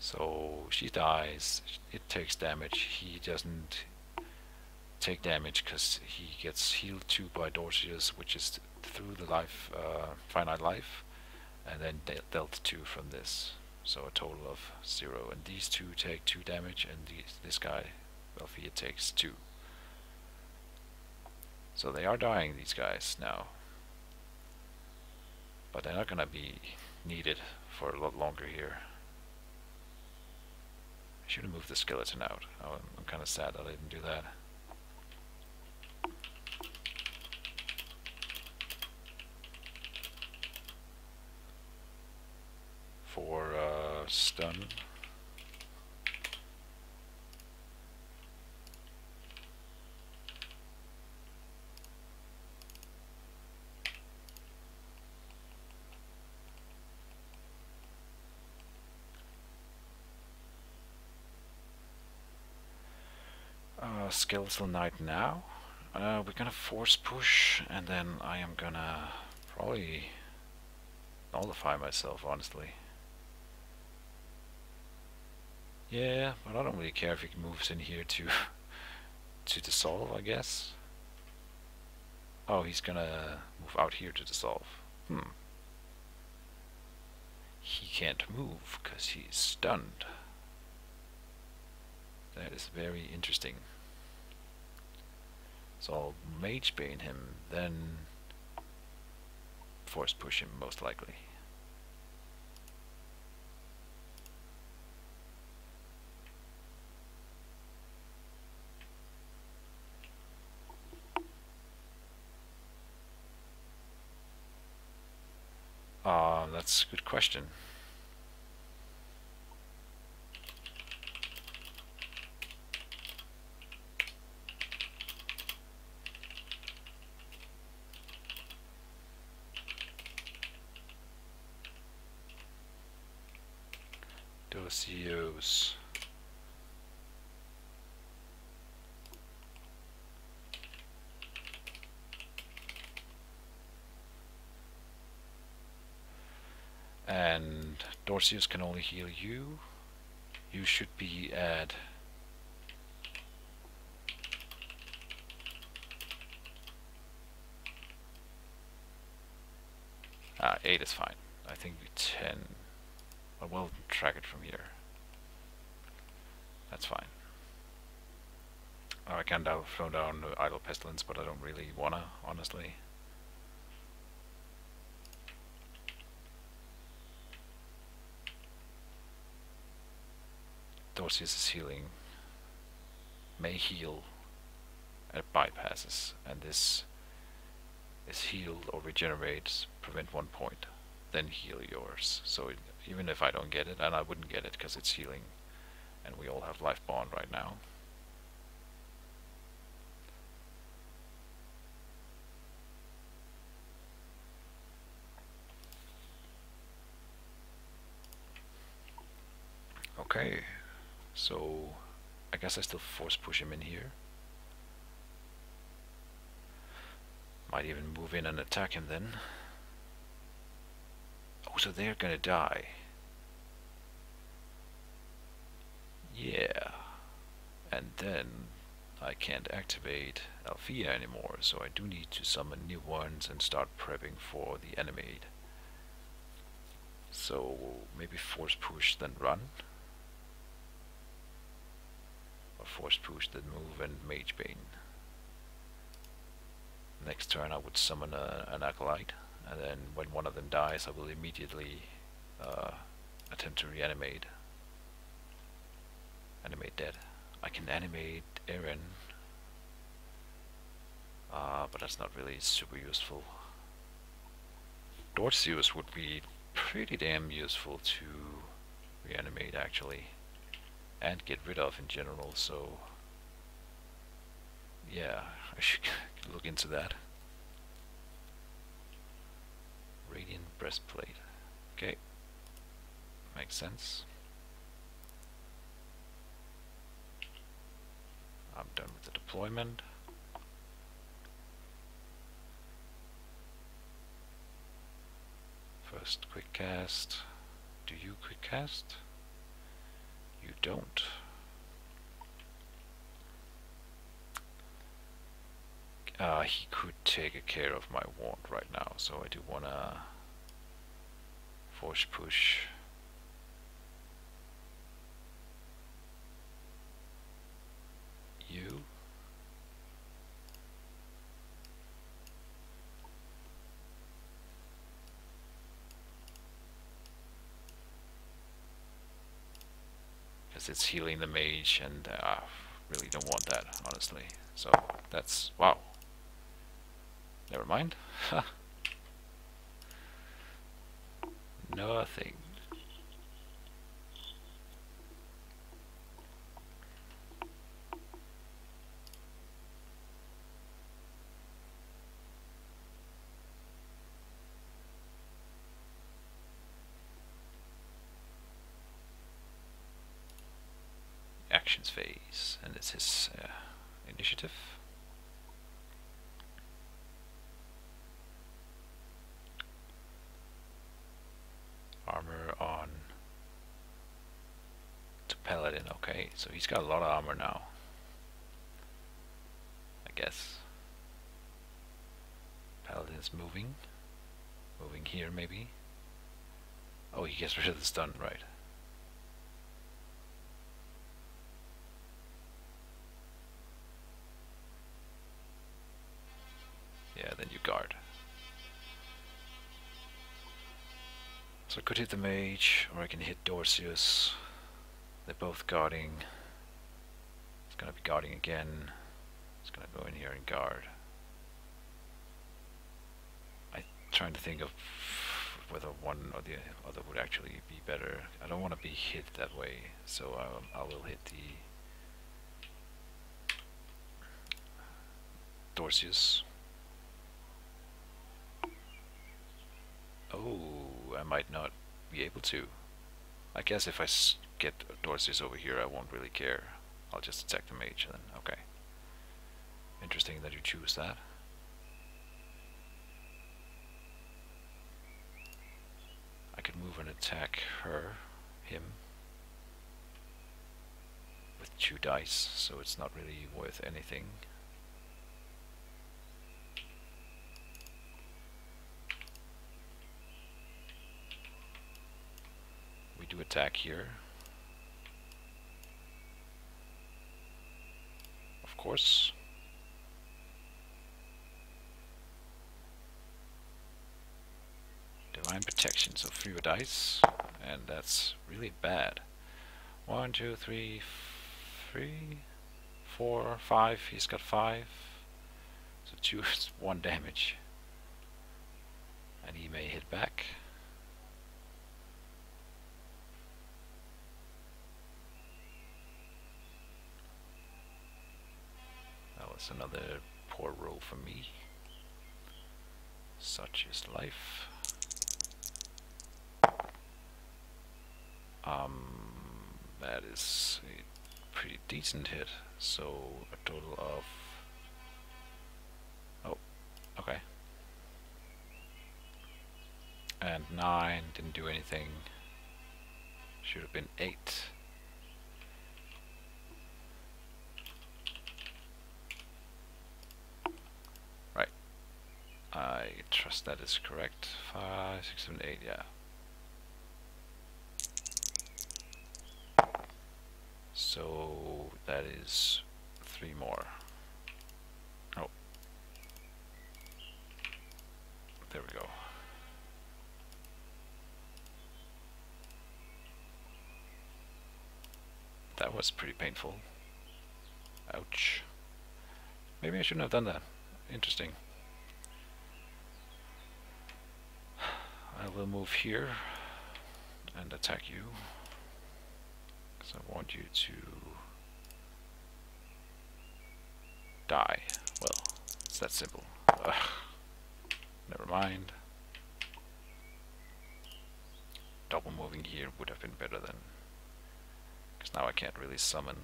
So she dies, it takes damage, he doesn't take damage because he gets healed too by Dorcius, which is through the life, finite life, and then dealt 2 from this. So a total of 0, and these 2 take 2 damage, and this guy, Belfia, takes 2. So they are dying, these guys, now. But they're not gonna be needed for a lot longer here. I should have moved the skeleton out. I'm kind of sad that I didn't do that. For stun. Skeletal Knight now. We're gonna force push, and then I am gonna probably nullify myself, honestly. Yeah, but I don't really care if he moves in here to to dissolve, I guess. Oh, he's gonna move out here to dissolve. He can't move because he's stunned. That is very interesting. So I'll Mage Bane him, then force push him most likely. That's a good question. Dosios. And Dorcius can only heal you. You should be at 8 is fine. I think 10. I will track it from here. That's fine. I can now throw down Idle Pestilence, but I don't really wanna, honestly. Dorcius is healing. May heal. It bypasses, and this is healed or regenerates, prevent 1 point, then heal yours. So even if I don't get it, and I wouldn't get it because it's healing, and we all have life bond right now. Okay, so I guess I still force push him in here. Might even move in and attack him then. Oh, so they're gonna die. Yeah. And then I can't activate Althea anymore, so I do need to summon new ones and start prepping for the enemy. So maybe force push then run. Or force push then move and Mage Bane. Next turn I would summon an Acolyte, and then when one of them dies I will immediately attempt to reanimate I can animate Eren, but that's not really super useful. Dorcius would be pretty damn useful to reanimate actually, and get rid of in general, so yeah, I should look into that. Radiant breastplate. Okay, makes sense. I'm done with the deployment. First quick cast. Do you quick cast? You don't. He could take care of my wand right now, so I do wanna force push. You. Because it's healing the mage, and really don't want that, honestly. So that's, wow. Never mind. Nothing. Actions phase, and it's his initiative. Armor on to Paladin. Okay, so he's got a lot of armor now, I guess. Paladin's moving here maybe. Oh, he gets rid of the stun, right? Yeah, then you guard. So I could hit the mage, or I can hit Dorcius. They're both guarding. It's gonna be guarding again. It's gonna go in here and guard. I'm trying to think of whether one or the other would actually be better. I don't want to be hit that way, so I will hit the Dorcius. Oh, I might not be able to. I guess if I get Dorcius over here, I won't really care. I'll just attack the mage then. Okay. Interesting that you choose that. I could move and attack him, with 2 dice, so it's not really worth anything. We do attack here. Of course. Divine protection, so 3 dice, and that's really bad. 1, 2, 3, 4, 5. He's got 5. So 2 is 1 damage. And he may hit back. That was another poor roll for me. Such is life. That is a pretty decent hit. So a total of... oh, okay. And 9 didn't do anything. Should have been 8. Right. I trust that is correct. 5, 6, 7, 8, yeah. So that is 3 more. Oh. There we go. That was pretty painful. Ouch. Maybe I shouldn't have done that. Interesting. I will move here and attack you, because I want you to die. Well, it's that simple. Ugh. Never mind. Double moving here would have been better then, because now I can't really summon.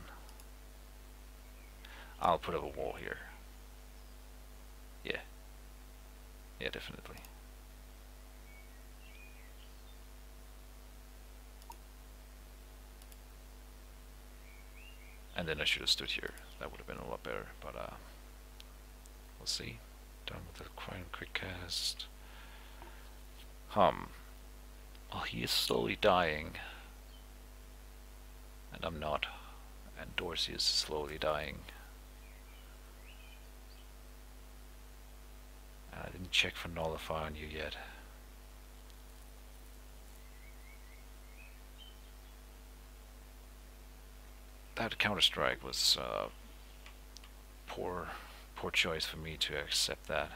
I'll put up a wall here. Yeah. Yeah, definitely. And then I should have stood here. That would have been a lot better, but we'll see. Done with the quick cast. Well, he is slowly dying. And I'm not. And Dorsey is slowly dying. And I didn't check for Nullify on you yet. That counter-strike was poor choice for me to accept that.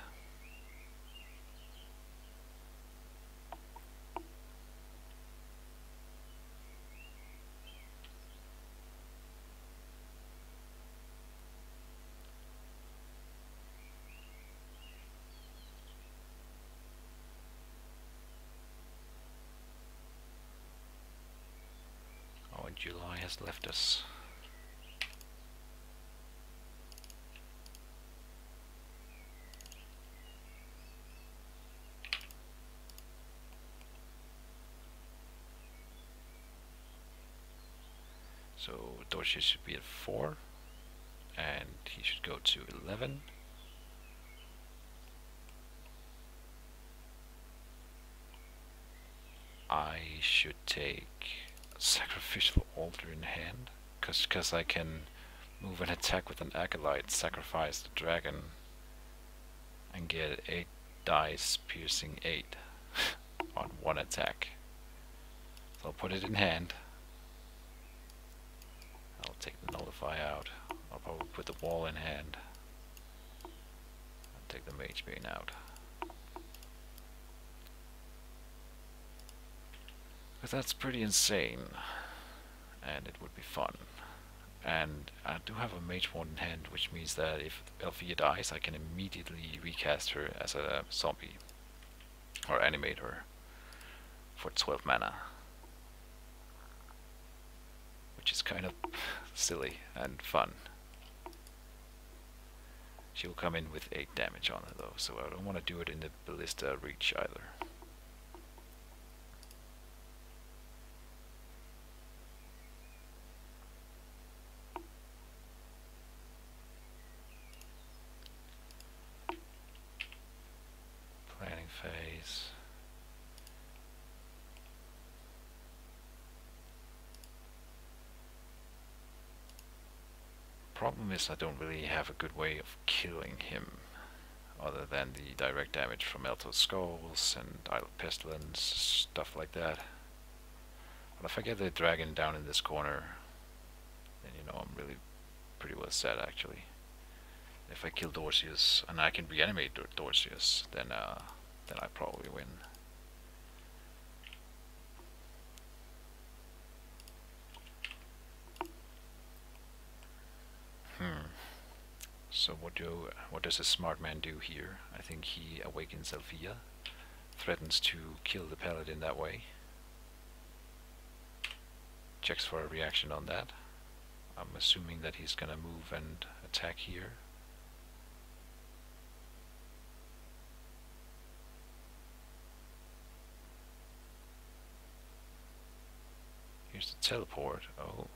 Oh, and July has left us. So Dorsey should be at 4, and he should go to 11. I should take a Sacrificial Altar in hand, because I can move an attack with an Acolyte, sacrifice the dragon, and get 8 dice piercing 8 on one attack. So I'll put it in hand. I'll take the Nullify out. I'll probably put the wall in hand. I'll take the Mage Bane out. Because that's pretty insane. And it would be fun. And I do have a Mage Wand in hand, which means that if Elfia dies, I can immediately recast her as a zombie. Or animate her for 12 mana. Which is kind of silly and fun. She'll come in with 8 damage on her though, so I don't want to do it in the Ballista reach either. Planning phase. Problem is I don't really have a good way of killing him other than the direct damage from Elto's Skulls and Idle Pestilence, stuff like that. But if I get the dragon down in this corner, then you know I'm really pretty well set actually. If I kill Dorcius and I can reanimate Dorcius, then I probably win. So what does a smart man do here? I think he awakens Elfia, threatens to kill the paladin that way. Checks for a reaction on that. I'm assuming that he's gonna move and attack here. Here's the teleport. Oh.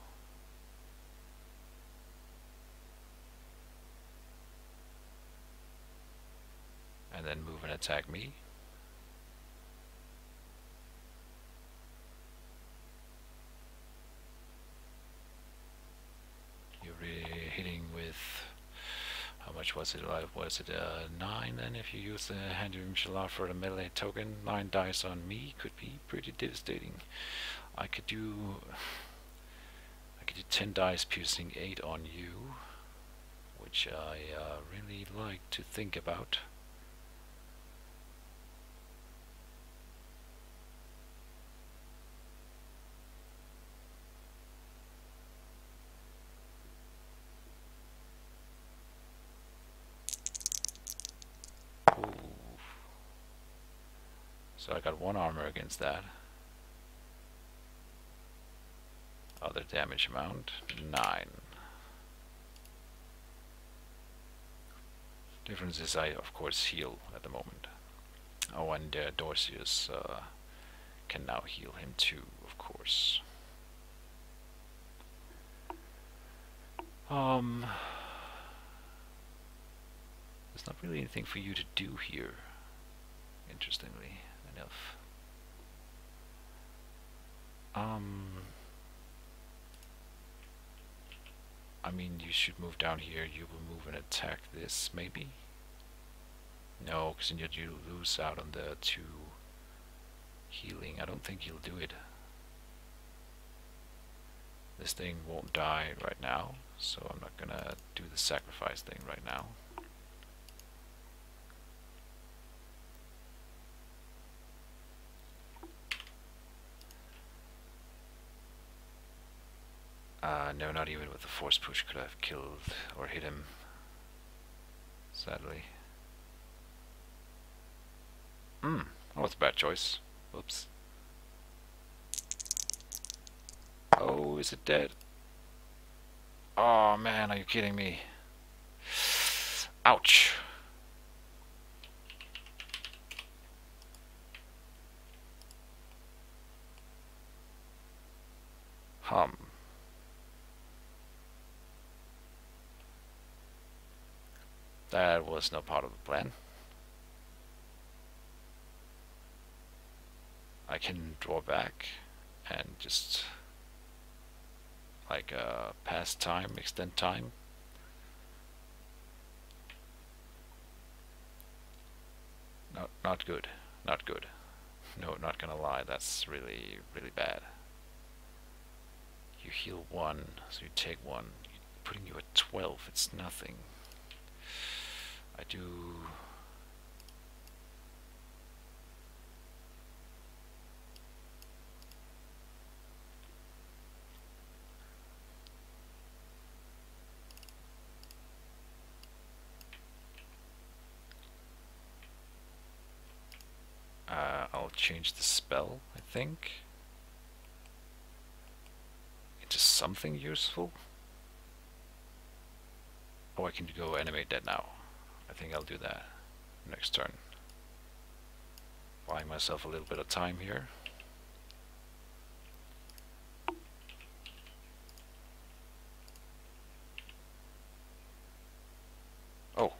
And then move and attack me. You're really hitting with, how much was it? Was it 9 then if you use the Hand of Imshalar for the melee token? 9 dice on me could be pretty devastating. I could do 10 dice piercing 8 on you. which I really like to think about. Ooh. So I got 1 armor against that. Other damage amount 9. Difference is I of course heal at the moment. Oh, and Dorcius can now heal him too, of course. There's not really anything for you to do here, interestingly enough. I mean, you should move down here. You will move and attack this, maybe? No, because you lose out on the 2 healing. I don't think he'll do it. This thing won't die right now, so I'm not gonna do the sacrifice thing right now. No, not even with the force push could I have killed or hit him, sadly. Oh, that's a bad choice. Whoops. Oh, is it dead? Oh man, are you kidding me? Ouch. That was no part of the plan. I can draw back and just like pass time, extend time. Not good. Not good. No, not gonna lie, that's really, really bad. You heal 1, so you take 1. Putting you at 12, it's nothing. I do... I'll change the spell, I think, into something useful. Oh, I can go animate that now. I think I'll do that next turn. Buying myself a little bit of time here. Oh.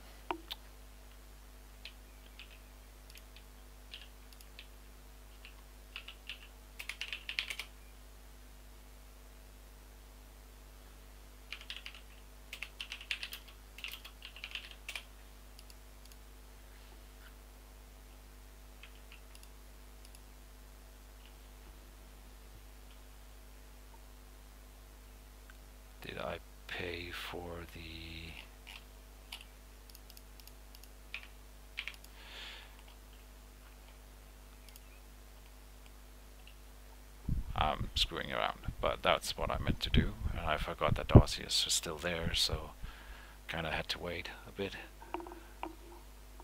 Did I pay for the... I'm screwing around, but that's what I meant to do, and I forgot that Dorcius was still there, so kinda had to wait a bit.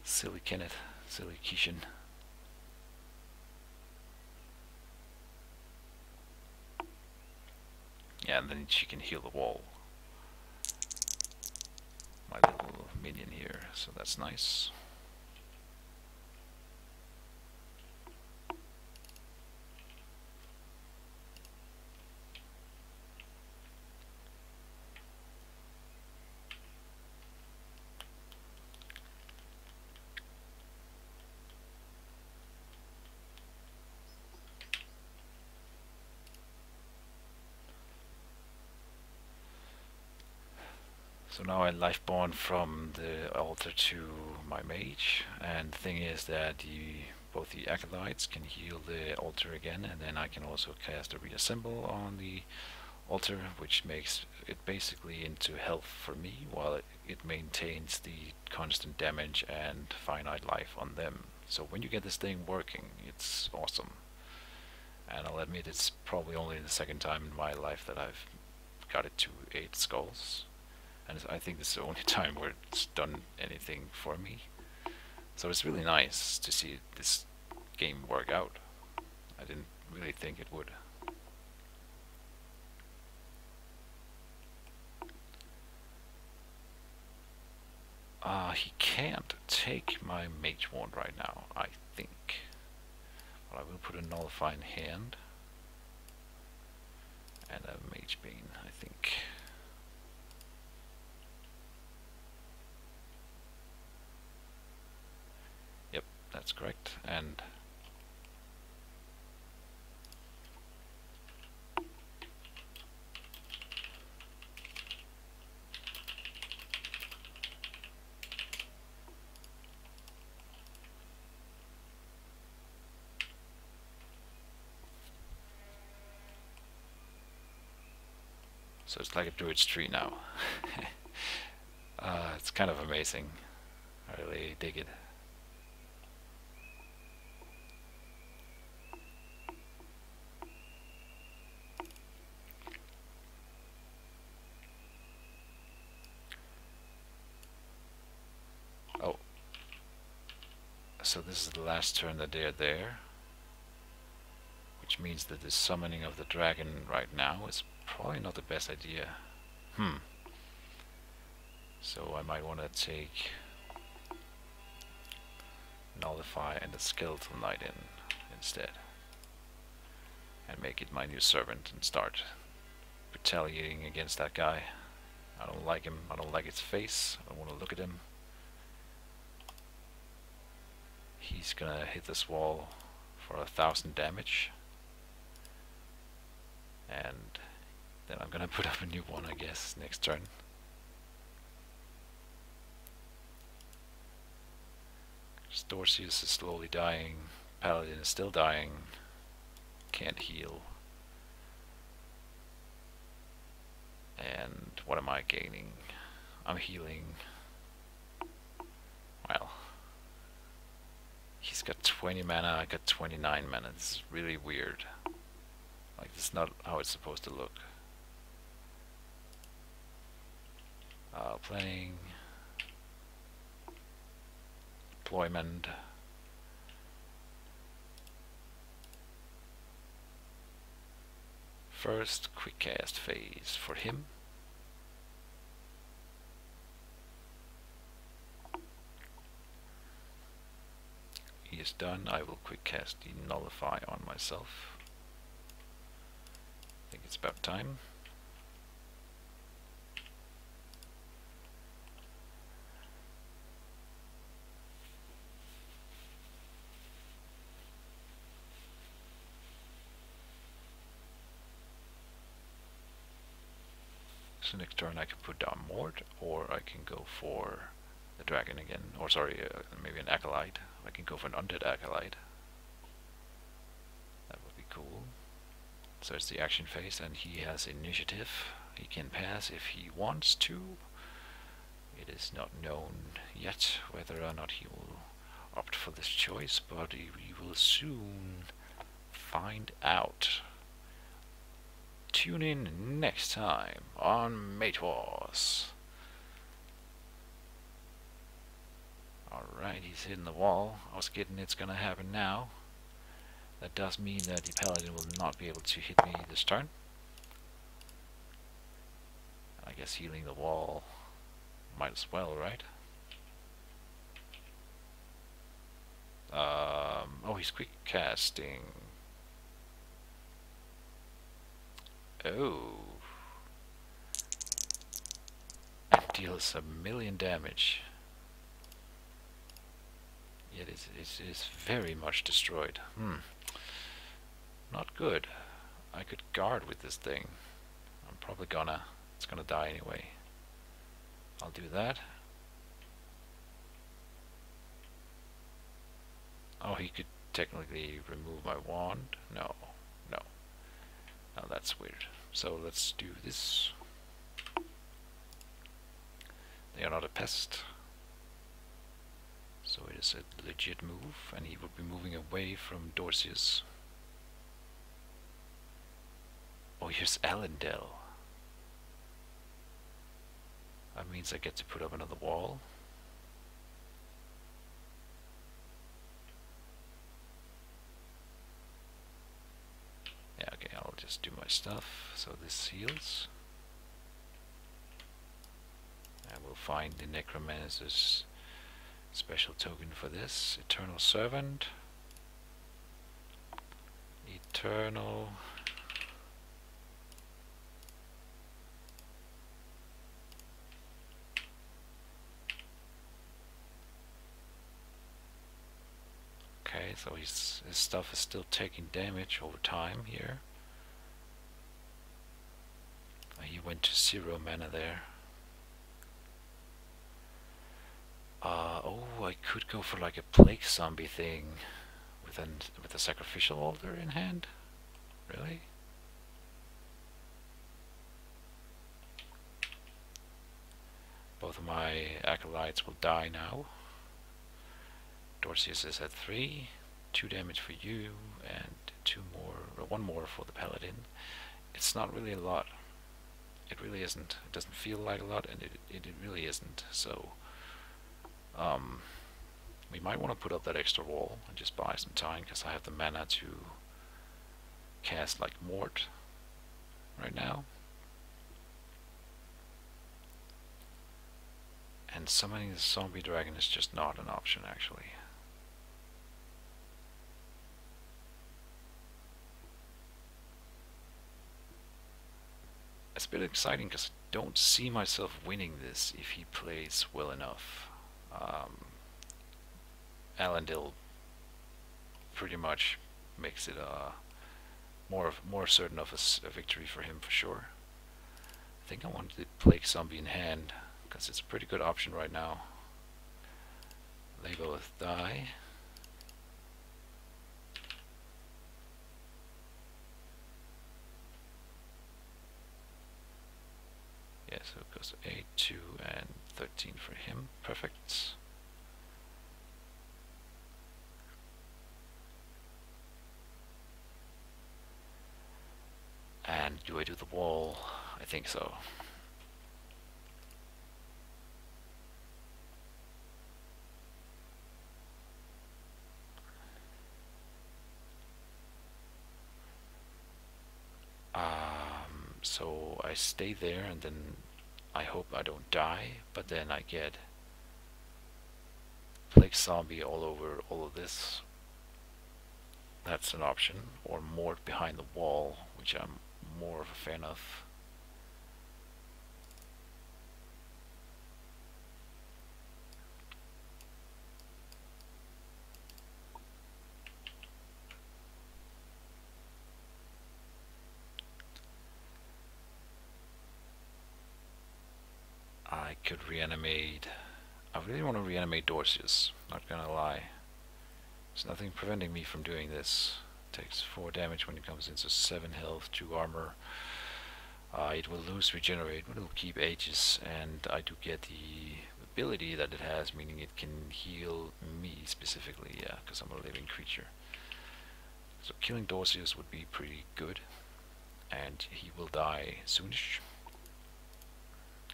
Silly Kenneth, silly Kishin. Yeah, and then she can heal the wall. My little minion here, so that's nice. So now I lifeborn from the altar to my mage, and the thing is that both the acolytes can heal the altar again, and then I can also cast a reassemble on the altar, which makes it basically into health for me, while it maintains the constant damage and finite life on them. So when you get this thing working, it's awesome. And I'll admit it's probably only the second time in my life that I've got it to 8 skulls. And I think this is the only time where it's done anything for me. So it's really nice to see this game work out. I didn't really think it would. He can't take my Mage wand right now, I think. But I will put a nullifying hand and a Mage Bane, I think. Yep, that's correct. And so it's like a druid's tree now. It's kind of amazing. I really dig it. Oh. So this is the last turn that they're there. Which means that the summoning of the dragon right now is probably not the best idea. So I might want to take Nullify and the Skeletal Knight in instead. And make it my new servant and start retaliating against that guy. I don't like him, I don't like his face, I don't want to look at him. He's gonna hit this wall for 1,000 damage. And then I'm gonna put up a new one, I guess, next turn. Dorcius is slowly dying. Paladin is still dying. Can't heal. And what am I gaining? I'm healing. Well, he's got 20 mana, I got 29 mana. This is really weird. Like, this is not how it's supposed to look. Planning. Deployment. First quick cast phase for him. He is done. I will quick cast the Nullify on myself. I think it's about time. So next turn I can put down Mort, or I can go for the dragon again, or sorry, maybe an Acolyte. I can go for an Undead Acolyte. That would be cool. So it's the action phase, and he has initiative. He can pass if he wants to. It is not known yet whether or not he will opt for this choice, but we will soon find out. Tune in next time on Mage Wars. Alright, he's hitting the wall. I was kidding, it's gonna happen now. That does mean that the Paladin will not be able to hit me this turn. I guess healing the wall might as well, right? Oh, he's quick casting. Oh. It deals 1,000,000 damage. Yet it is very much destroyed. Not good. I could guard with this thing. I'm probably gonna. It's gonna die anyway. I'll do that. Oh, he could technically remove my wand. No. No, that's weird. So let's do this. They are not a pest, so it is a legit move, and he would be moving away from Dorsius. Oh, here's Elendel. That means I get to put up another wall. Yeah, okay, I'll just do my stuff. So this heals. And we'll find the Necromancer's special token for this. Eternal Servant. Eternal. Okay, so his stuff is still taking damage over time here. He went to 0 mana there. Oh, I could go for like a plague zombie thing with a sacrificial altar in hand. Really? Both of my acolytes will die now. Dorsius is at 3, 2 damage for you, and 2 more, or 1 more for the paladin. It's not really a lot. It really isn't. It doesn't feel like a lot, and it really isn't. So, we might want to put up that extra wall and just buy some time, because I have the mana to cast like Mort right now. And summoning the zombie dragon is just not an option, actually. It's a bit exciting because I don't see myself winning this if he plays well enough. Elendil pretty much makes it more certain of a victory for him for sure. I think I wanted the Plague Zombie in hand because it's a pretty good option right now. They both die. Yeah, so it goes 8, 2, and 13 for him. Perfect. And do I do the wall? I think so. So I stay there and then I hope I don't die, but then I get Plague Zombie all over all of this. That's an option. Or Mort behind the wall, which I'm more of a fan of. I could reanimate. I really want to reanimate Dorsius, not gonna lie. There's nothing preventing me from doing this. Takes 4 damage when it comes in, so 7 health, 2 armor. It will lose regenerate, but it will keep ages, and I do get the ability that it has, meaning it can heal me specifically, yeah, because I'm a living creature. So killing Dorsius would be pretty good, and he will die soonish.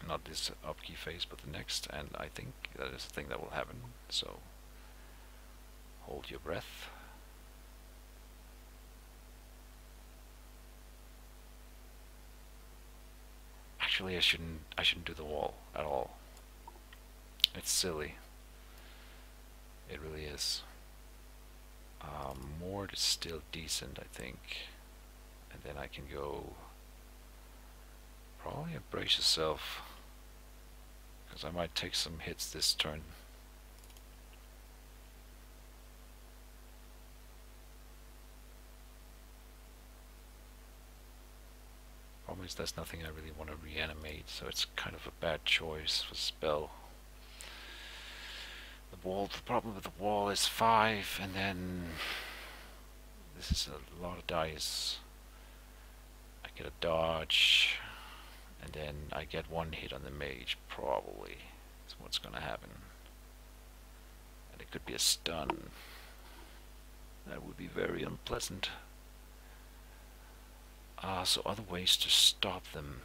Not this upkeep phase, but the next, and I think that is the thing that will happen, so hold your breath. Actually, I shouldn't do the wall at all. It's silly. It really is. Mort is still decent, I think, and then I can go. Probably brace yourself, because I might take some hits this turn. Problem is there's nothing I really want to reanimate, so it's kind of a bad choice for spell. The problem with the wall is 5, and then this is a lot of dice. I get a dodge, and then I get one hit on the mage, probably. That's what's gonna happen. And it could be a stun. That would be very unpleasant. So other ways to stop them.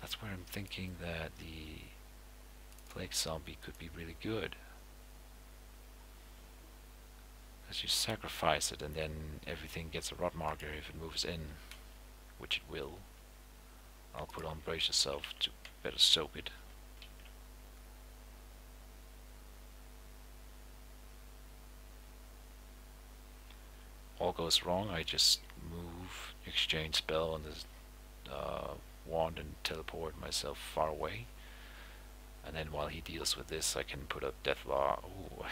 That's where I'm thinking that the plague zombie could be really good. Because you sacrifice it and then everything gets a rot marker if it moves in, which it will. I'll put on brace yourself to better soak it. All goes wrong, I just move, exchange spell on the wand and teleport myself far away. And then while he deals with this, I can put up Deathlock. Ooh,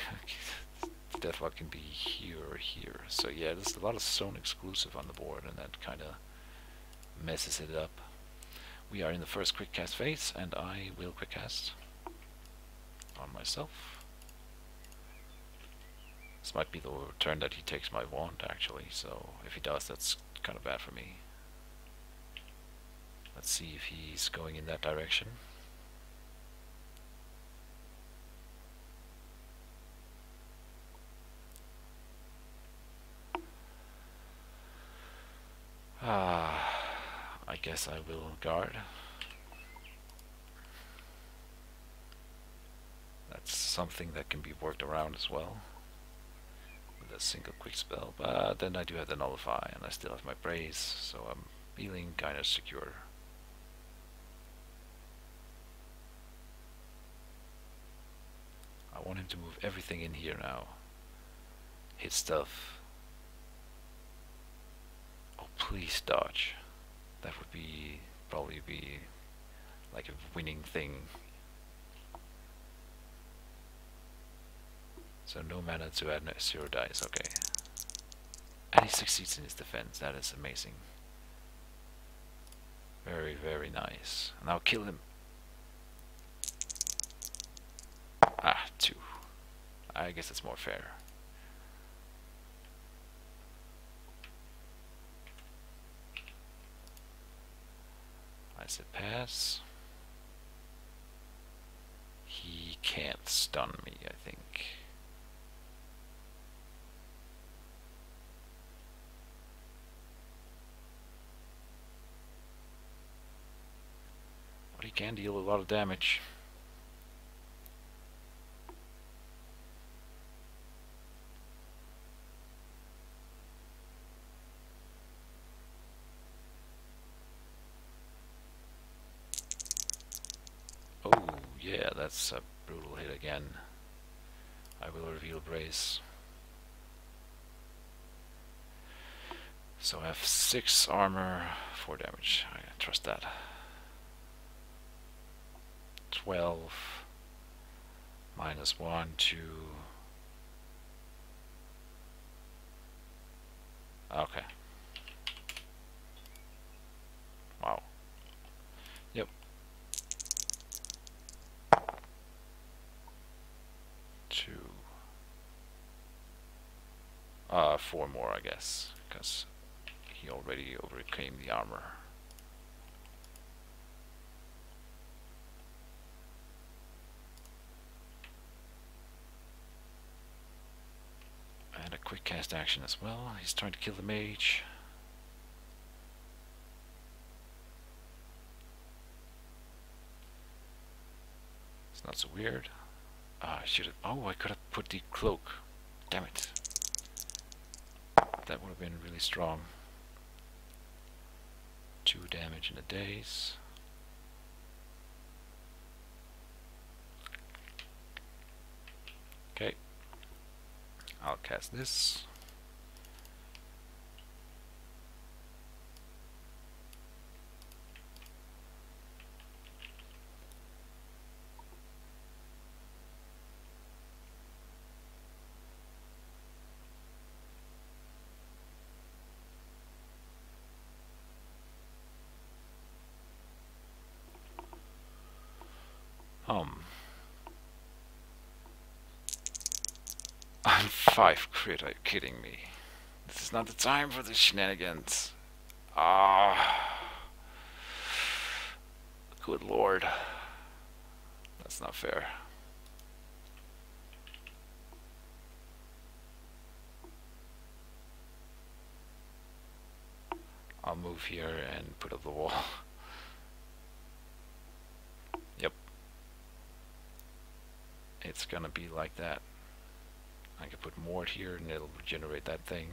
Deathlock can be here or here. So yeah, there's a lot of zone exclusive on the board, and that kind of messes it up. We are in the first quick cast phase, and I will quick cast on myself. This might be the turn that he takes my wand, actually, so if he does, that's kind of bad for me. Let's see if he's going in that direction. I guess I will guard. That's something that can be worked around as well with a single quick spell, but then I do have the nullify and I still have my brace, so I'm feeling kind of secure. I want him to move everything in here now. Hit stuff. Oh, please dodge. That would be probably be like a winning thing. So no mana to add 0 dice, okay. And he succeeds in his defense, that is amazing. Very, very nice. Now kill him. Ah, 2. I guess it's more fair. I said pass. He can't stun me, I think. But he can deal a lot of damage. Oh, yeah, that's a brutal hit again. I will reveal brace. So I have 6 armor, 4 damage. I trust that. 12 minus 1, 2. Okay. Wow. Yep. 2. 4 more, I guess, because he already overcame the armor. And a quick cast action as well. He's trying to kill the mage. It's not so weird. I should have. Oh, I could have put the cloak. Damn it. That would have been really strong. 2 damage in a daze. Okay. I'll cast this. I'm 5 crit, are you kidding me? This is It's not the time for the shenanigans. Ah, good lord. That's not fair. I'll move here and put up the wall. Yep. It's gonna be like that. I can put more here and it'll regenerate that thing.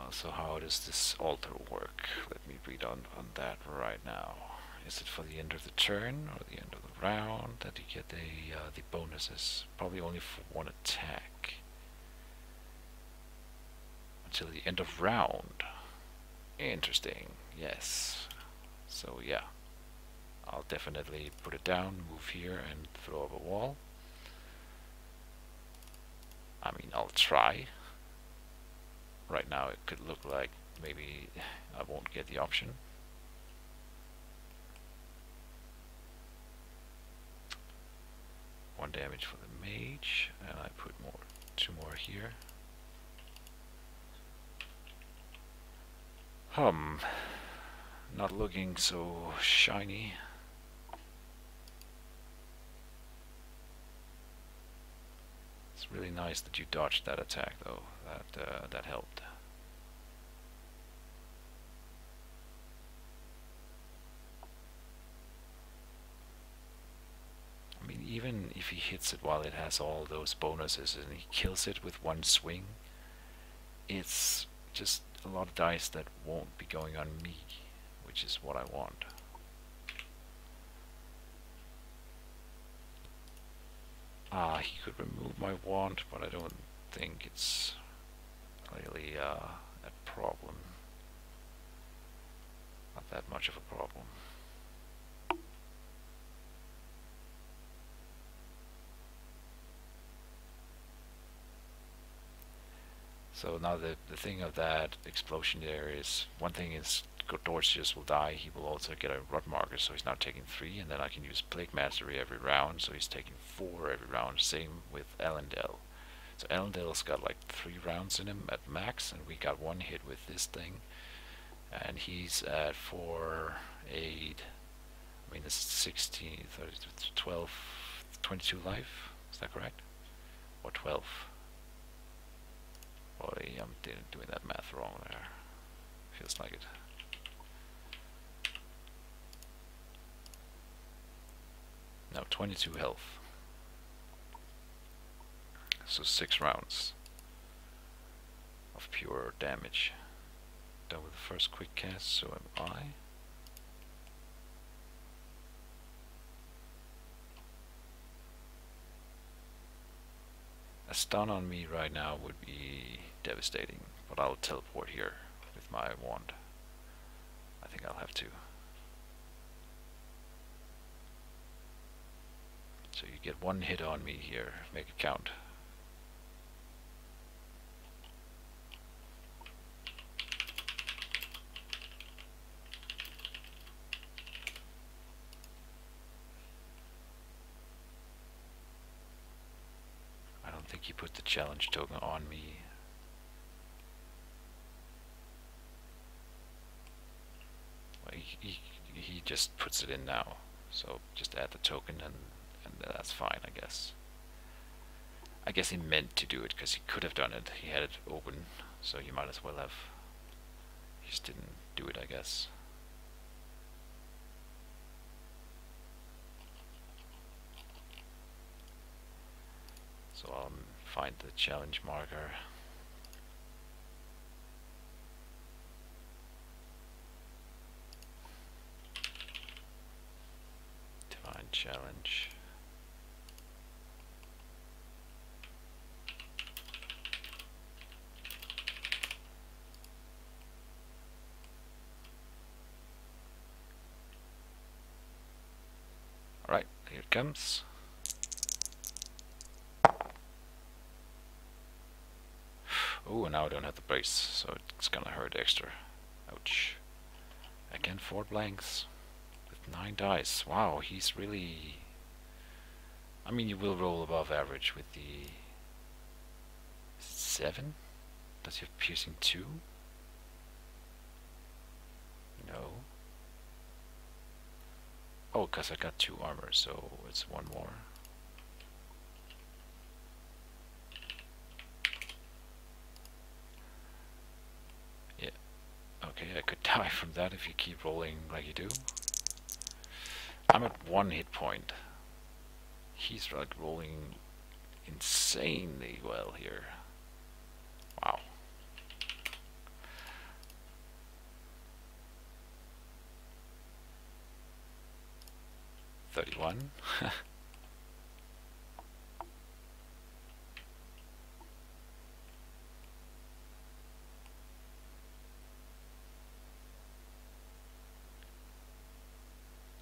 So how does this altar work? Let me read on that right now. Is it for the end of the turn or the end of the round that you get the bonuses? Probably only for one attack. Until the end of round. Interesting, yes. So yeah, I'll definitely put it down, move here and throw up a wall. I mean, I'll try. Right now it could look like maybe I won't get the option. One damage for the mage, and I put two more here. Not looking so shiny. It's really nice that you dodged that attack, though. That helped. I mean, even if he hits it while it has all those bonuses and he kills it with one swing, it's just a lot of dice that won't be going on me, which is what I want. He could remove my wand, but I don't think it's really a problem. Not that much of a problem. So now the thing of that explosion there is, one thing is Dorcius will die, he will also get a rot marker, so he's now taking 3, and then I can use Plague Mastery every round, so he's taking 4 every round. Same with Elendel. So Elendel's got like 3 rounds in him at max, and we got 1 hit with this thing, and he's at 4, 8, I mean, this is 16, 30, 12, 22 life, is that correct? Or 12? Boy, I'm doing that math wrong there. Feels like it. Now 22 health. So 6 rounds of pure damage. Done with the first quick cast, so am I. A stun on me right now would be devastating, but I'll teleport here with my wand. I think I'll have to. So you get 1 hit on me here, make it count. I don't think he put the challenge token on me. Well, he just puts it in now, so just add the token and that's fine, I guess. I guess he meant to do it because he could have done it. He had it open, so he might as well have. He just didn't do it, I guess. So I'll find the challenge marker. Divine challenge. Alright, here it comes. Ooh, now I don't have the brace, so it's gonna hurt extra. Ouch. Again, 4 blanks with 9 dice. Wow, he's really... I mean, you will roll above average with the 7? Does he have piercing 2? No. Oh, because I got 2 armor, so it's 1 more. Yeah. Okay, I could die from that if you keep rolling like you do. I'm at 1 hit point. He's like rolling insanely well here. Wow. $31.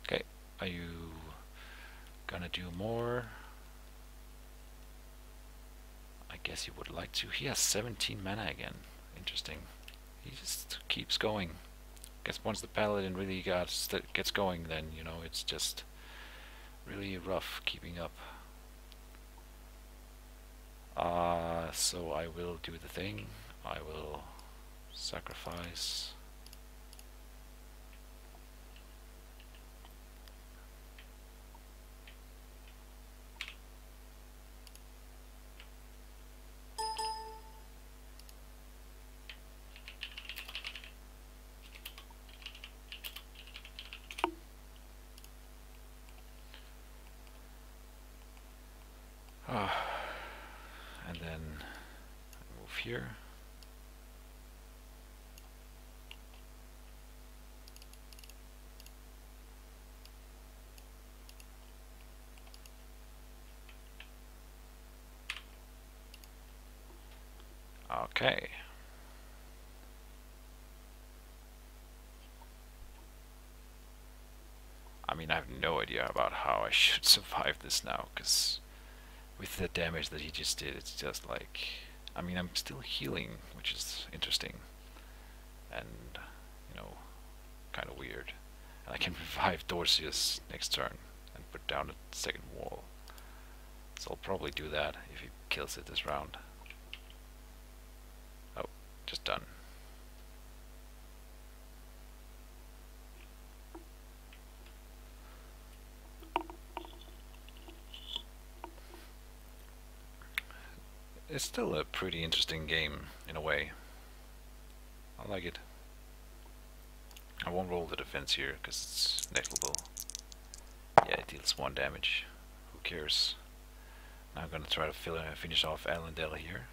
Okay, are you gonna do more? I guess he would like to. He has 17 mana again. Interesting. He just keeps going. Guess once the paladin really gets going, then you know it's just really rough keeping up. So I will do the thing. I will sacrifice. And then I move here. Okay. I mean, I have no idea about how I should survive this now, because with the damage that he just did, it's just like... I mean, I'm still healing, which is interesting. And, you know, kind of weird. And I can revive Dorcius next turn and put down a second wall. So I'll probably do that if he kills it this round. Oh, just done. It's still a pretty interesting game, in a way. I like it. I won't roll the defense here, because it's negligible. Yeah, it deals 1 damage. Who cares? Now I'm gonna try to finish off Undead here.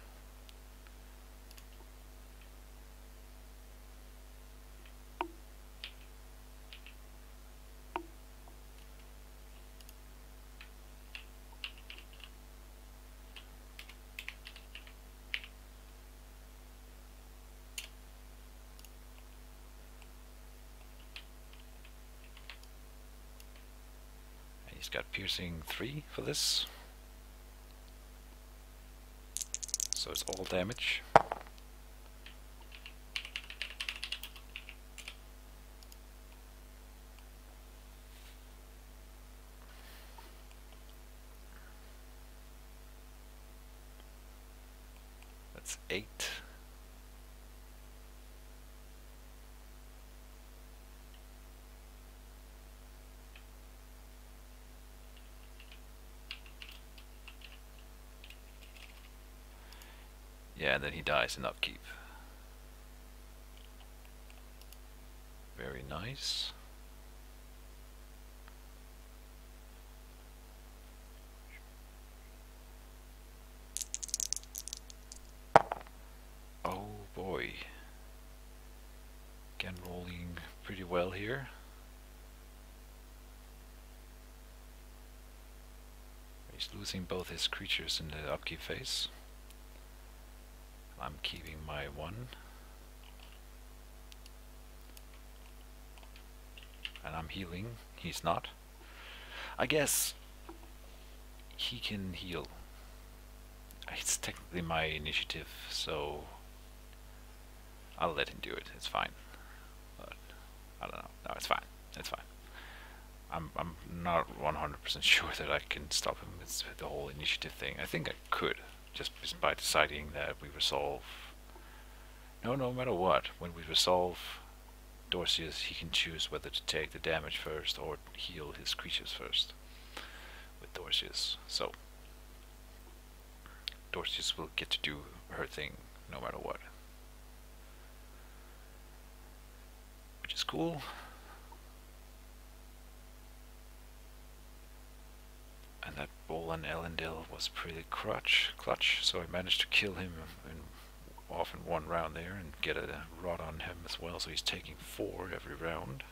He's got piercing 3 for this. So it's all damage. That's 8. Yeah, and then he dies in upkeep. Very nice. Oh boy. Again, rolling pretty well here. He's losing both his creatures in the upkeep phase. I'm keeping my 1. And I'm healing. He's not. I guess he can heal. It's technically my initiative, so I'll let him do it. It's fine. But I don't know. No, it's fine. It's fine. I'm not 100% sure that I can stop him with the whole initiative thing. I think I could, just by deciding that we resolve. No matter what, when we resolve Dorcius, he can choose whether to take the damage first or heal his creatures first with Dorcius. So Dorcius will get to do her thing no matter what, which is cool. And that Bolan Elendil was pretty clutch, so I managed to kill him off in one round there and get a rot on him as well, so he's taking 4 every round.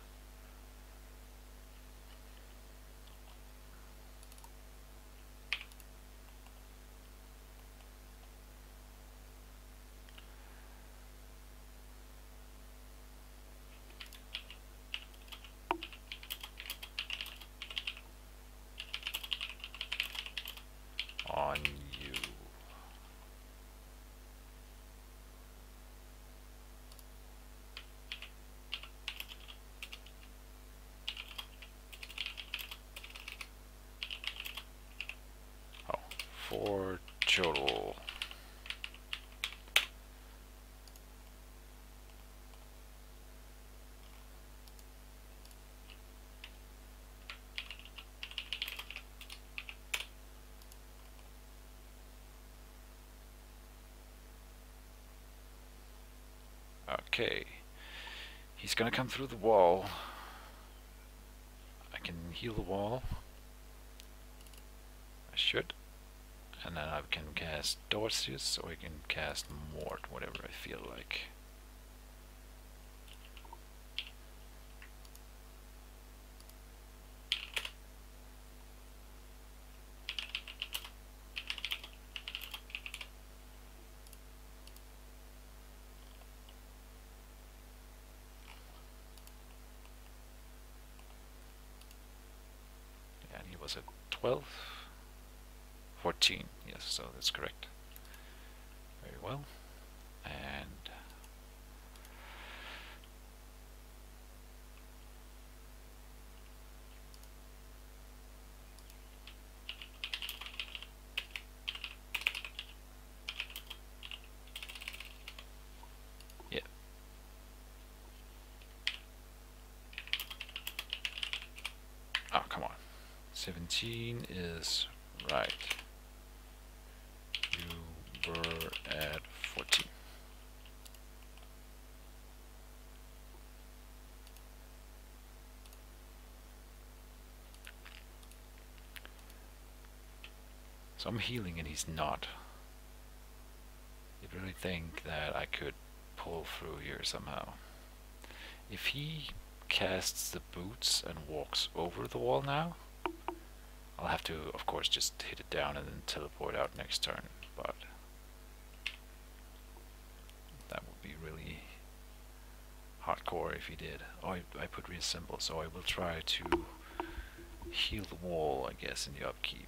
On you. Oh, 4 total. Okay, he's gonna come through the wall. I can heal the wall. I should. And then I can cast Dorcius, or I can cast Mort, whatever I feel like. And he was at 12. 14, yes, so that's correct. Very well. And yeah. Oh, come on. 17 is right. You were at 14. So I'm healing and he's not. You really think that I could pull through here somehow? If he casts the boots and walks over the wall now, I'll have to, of course, just hit it down and then teleport out next turn, but that would be really hardcore if he did. Oh, I put reassemble, so I will try to heal the wall, I guess, in the upkeep.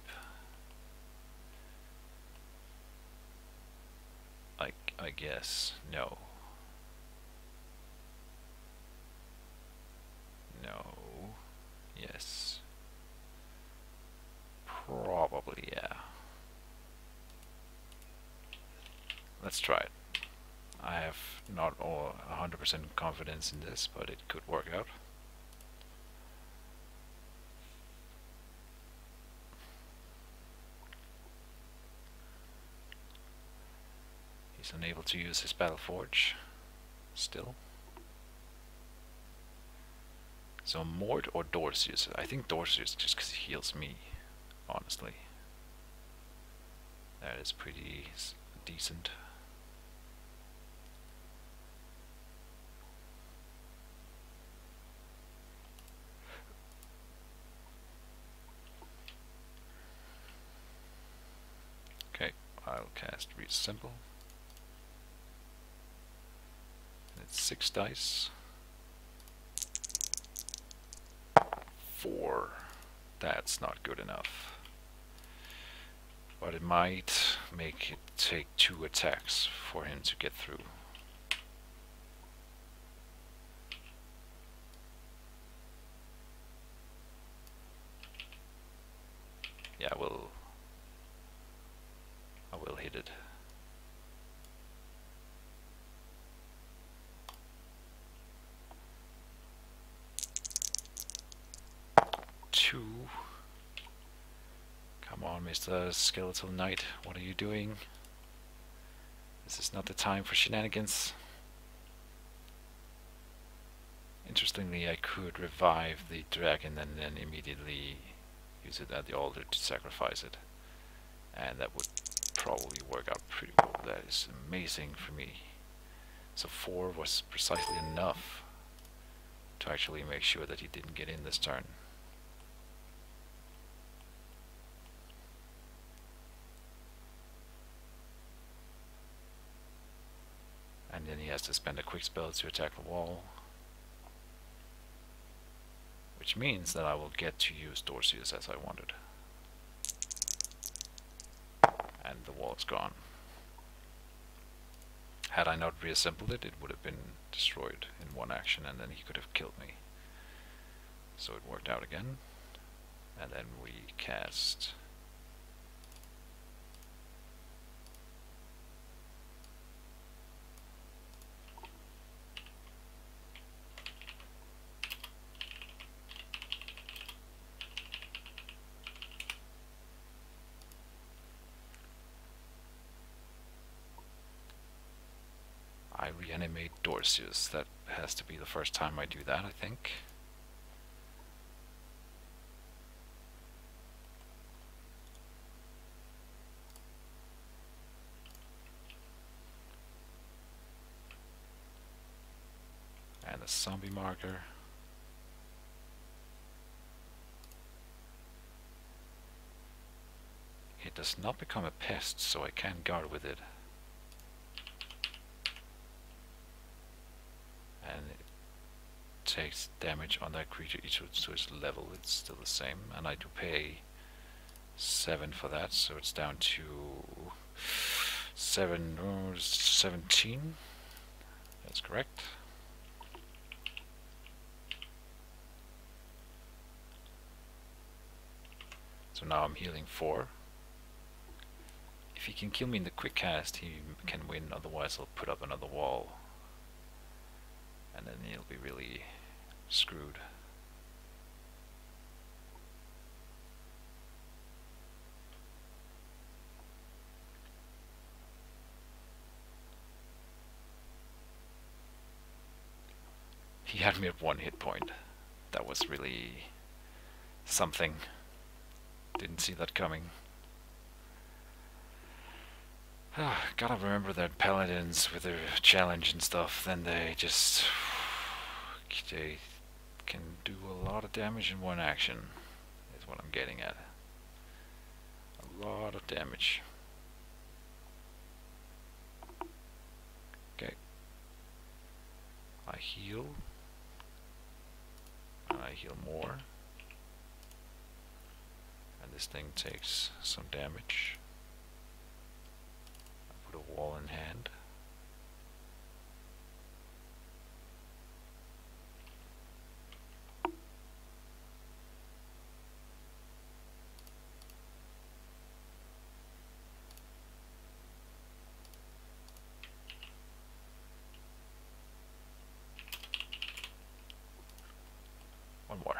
I guess. No. No. Yes. Probably, yeah. Let's try it. I have not all 100% confidence in this, but it could work out. He's unable to use his Battle Forge still. So Mort or Dorcius? I think Dorcius just because he heals me, honestly. That is pretty decent. Okay, I'll cast Reassemble. It's 6 dice. 4. That's not good enough. But it might make it take 2 attacks for him to get through. Yeah, I will hit it. Two. Come on, Mr. Skeletal Knight, what are you doing? This is not the time for shenanigans. Interestingly, I could revive the dragon and then immediately use it at the altar to sacrifice it. And that would probably work out pretty well. That is amazing for me. So 4 was precisely enough to actually make sure that he didn't get in this turn. And then he has to spend a quick spell to attack the wall. Which means that I will get to use Dorcius as I wanted. And the wall is gone. Had I not reassembled it, it would have been destroyed in one action and then he could have killed me. So it worked out again. And then we cast... I reanimate Dorcius. That has to be the first time I do that, I think. And a zombie marker. It does not become a pest, so I can guard with it. And it takes damage on that creature each to its level. It's still the same, and I do pay 7 for that, so it's down to 17. That's correct. So now I'm healing 4. If he can kill me in the quick cast, he can win, otherwise I'll put up another wall. And then he'll be really screwed. He had me at 1 hit point. That was really something. Didn't see that coming. Gotta remember that paladins with their challenge and stuff, then they can do a lot of damage in one action, is what I'm getting at. A lot of damage. Okay. I heal. And I heal more. And this thing takes some damage. I put a wall in hand. One more.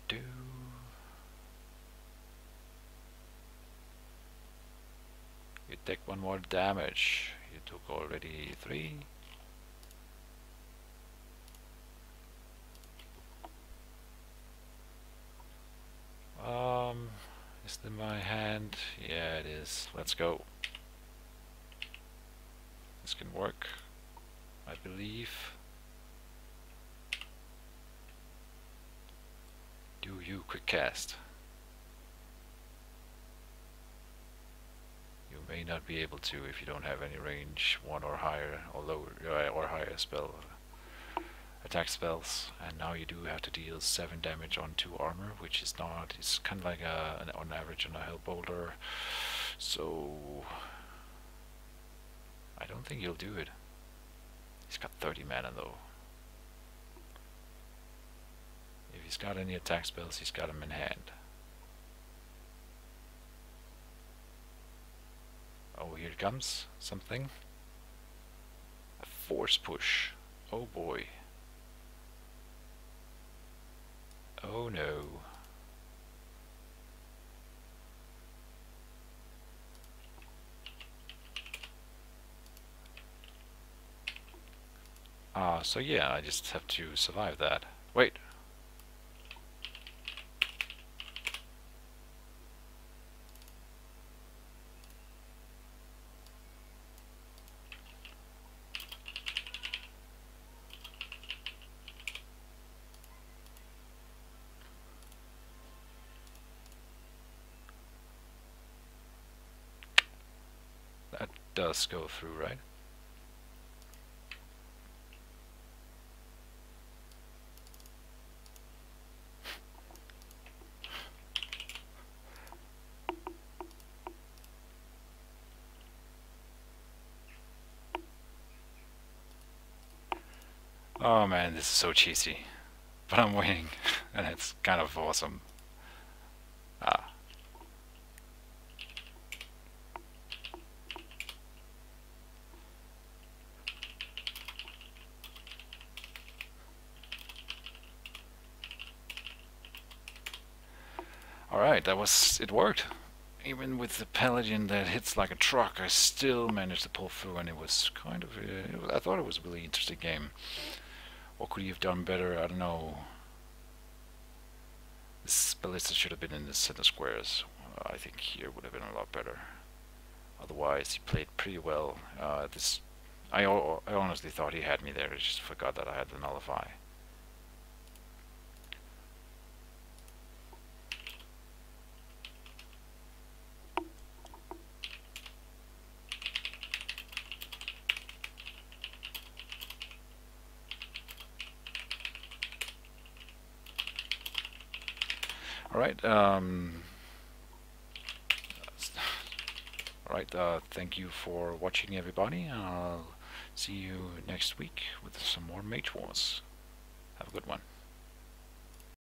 Do. You take 1 more damage. You took already 3. Is it in my hand? Yeah, it is. Let's go. This can work, I believe. Do you quick cast? You may not be able to if you don't have any range 1 or higher or lower or higher spell attack spells. And now you do have to deal 7 damage on 2 armor, which is not, it's kind of like on average on a hell bolter. So I don't think you'll do it. He's got 30 mana though. If he's got any attack spells, he's got them in hand. Oh, here comes something. A force push. Oh boy. Oh no. So yeah, I just have to survive that. Wait. That does go through, right? Oh man, this is so cheesy. But I'm winning, and it's kind of awesome. Ah. Alright, it worked. Even with the Paladin that hits like a truck, I still managed to pull through, and it was kind of, I thought it was a really interesting game. What could he have done better? I don't know. This ballista should have been in the center squares. I think here would have been a lot better. Otherwise, he played pretty well. I honestly thought he had me there. I just forgot that I had the nullify. Alright, thank you for watching, everybody. I'll see you next week with some more Mage Wars. Have a good one.